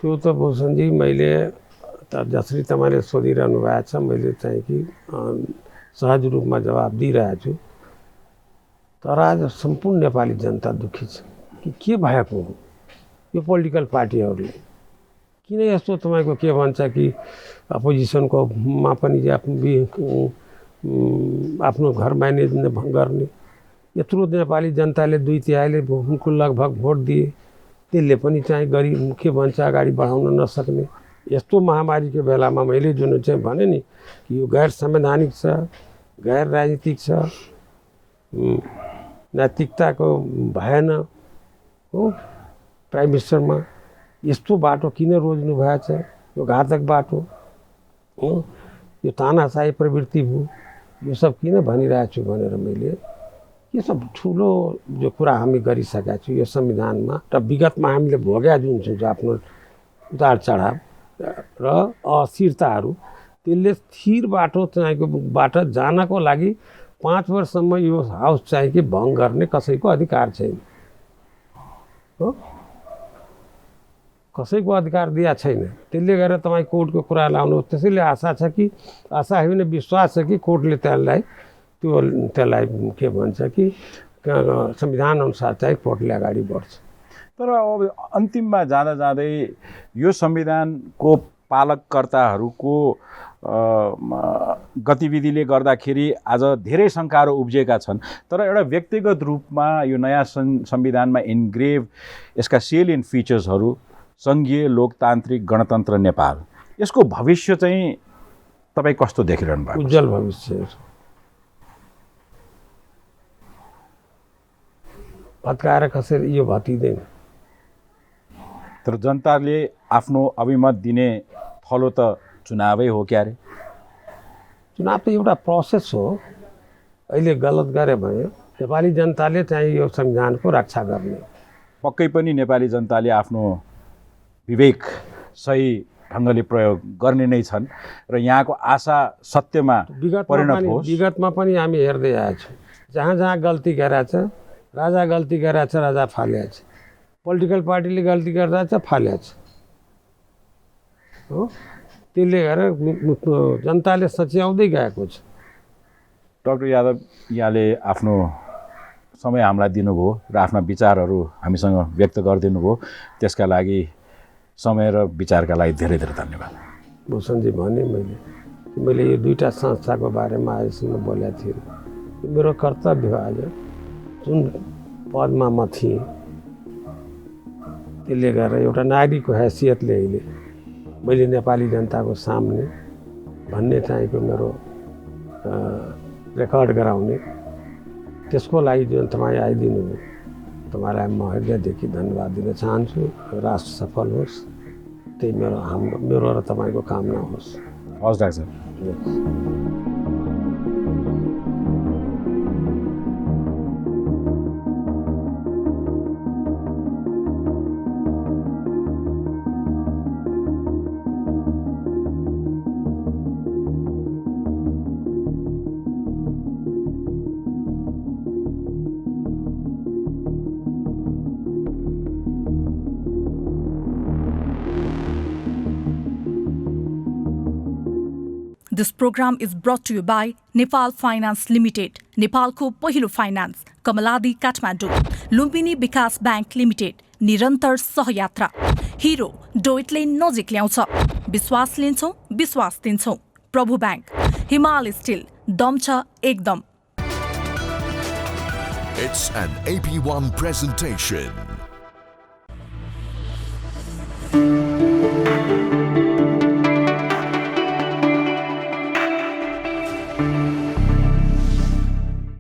त्यो त भूषणजी मैले जसरी तपाईँले सोधिरहनु भएको छ मैले चाहिँ कि सहज रूपमा जवाब दिइरहेको छु। तर आज सम्पूर्ण नेपाली जनता दुःखी छ कि के भएको हो यो पोलिटिकल पार्टीहरूले। किन यस्तो तपाईँको के भन्छ कि अपोजिसनको मा पनि आफ्नो घर म्यानेज गर्ने, यत्रो नेपाली जनताले 2/3ले उनको लगभग भोट दिए, त्यसले पनि चाहिँ गरी के भन्छ अगाडि बढाउन नसक्ने यस्तो महामारीको बेलामा मैले जुन चाहिँ भने नि कि यो गैर संवैधानिक छ, गैर राजनीतिक छ, नैतिकताको भएन हो। प्राइम मिनिस्टरमा यस्तो बाटो किन रोज्नु भएछ? यो घातक बाटो हो, यो तानाशाही प्रवृत्ति हो। यो सब किन भनिरहेको छु भनेर मैले यो सब ठुलो जो कुरा हामी गरिसकेका छौँ यो संविधानमा र विगतमा हामीले भोगेका जुन छ आफ्नो उतार चढाव र अस्थिरताहरू, त्यसले स्थिर बाटो बाट जानको लागि 5 वर्षसम्म यो हाउस चाहिँ कि भङ्ग गर्ने कसैको अधिकार छैन हो, कसैको अधिकार दिया छैन। त्यसले गरेर तपाईँ कोर्टको कुरा लाउनु। त्यसैले आशा छ कि आशा होइन विश्वास छ कि कोर्टले त्यसलाई के भन्छ कि संविधान अनुसार चाहिँ कोर्टले अगाडि बढ्छ। तर अब अन्तिममा जाँदा जाँदै यो संविधानको पालककर्ताहरूको गतिविधिले गर्दाखेरि आज धेरै शङ्काहरू उब्जिएका छन्। तर एउटा व्यक्तिगत रूपमा यो नयाँ संविधानमा इन्ग्रेभ यसका सेलियन फिचर्सहरू सङ्घीय लोकतान्त्रिक गणतन्त्र नेपाल, यसको भविष्य चाहिँ तपाईँ कस्तो देखिरहनु भएको? उज्जवल भविष्य। भत्काएर कसरी यो भतिँदैन। तर जनताले आफ्नो अभिमत दिने थलो त चुनावै हो क्यारे? चुनाव त एउटा प्रोसेस हो। अहिले गलत गरे भने नेपाली जनताले चाहिँ यो संविधानको रक्षा गर्ने। पक्कै पनि नेपाली जनताले आफ्नो विवेक सही ढङ्गले प्रयोग गर्ने नै छन् र यहाँको आशा सत्यमा परिणत होस्। विगतमा पनि हामी हेर्दै आएको छौँ, जहाँ जहाँ गल्ती गरेछ राजा गल्ती गरेछ, राजा फालेछ, पोलिटिकल पार्टीले गल्ती गरिरहेछ फालेछ हो। त्यसले गरेर जनताले सच्याउँदै गएको छ। डाक्टर यादव, यहाँले आफ्नो समय हामीलाई दिनुभयो र आफ्ना विचारहरू हामीसँग व्यक्त गरिदिनु भयो, त्यसका लागि समय र विचारका लागि धेरै धेरै धन्यवाद। भूषणजी भने मैले यो 2टा संस्थाको बारेमा आजसम्म बोलेको थिएँ। मेरो कर्तव्य हो। आज जुन पदमा म थिएँ त्यसले गरेर एउटा नागरिकको हैसियतले अहिले मैले नेपाली जनताको सामने भन्ने चाहेको मेरो रेकर्ड गराउने, त्यसको लागि जुन तपाईँ आइदिनु भयो तपाईँलाई म हृदयदेखि धन्यवाद दिन चाहन्छु। राष्ट्र सफल होस्, त्यही मेरो र तपाईँको कामना होस्। हवस् doctor. This program is brought to you by Nepal Finance Limited, नेपालको पहिलो फाइनान्स, कमलादी काठमाडौँ, लुम्बिनी विकास बैंक लिमिटेड, निरन्तर सहयात्रा, हिरो डोइटले नजिक ल्याउँछ, विश्वास लिन्छौँ, विश्वास दिन्छौँ, प्रभु बैंक, हिमाल स्टिल, दम छ एकदम। It's an AP1 presentation.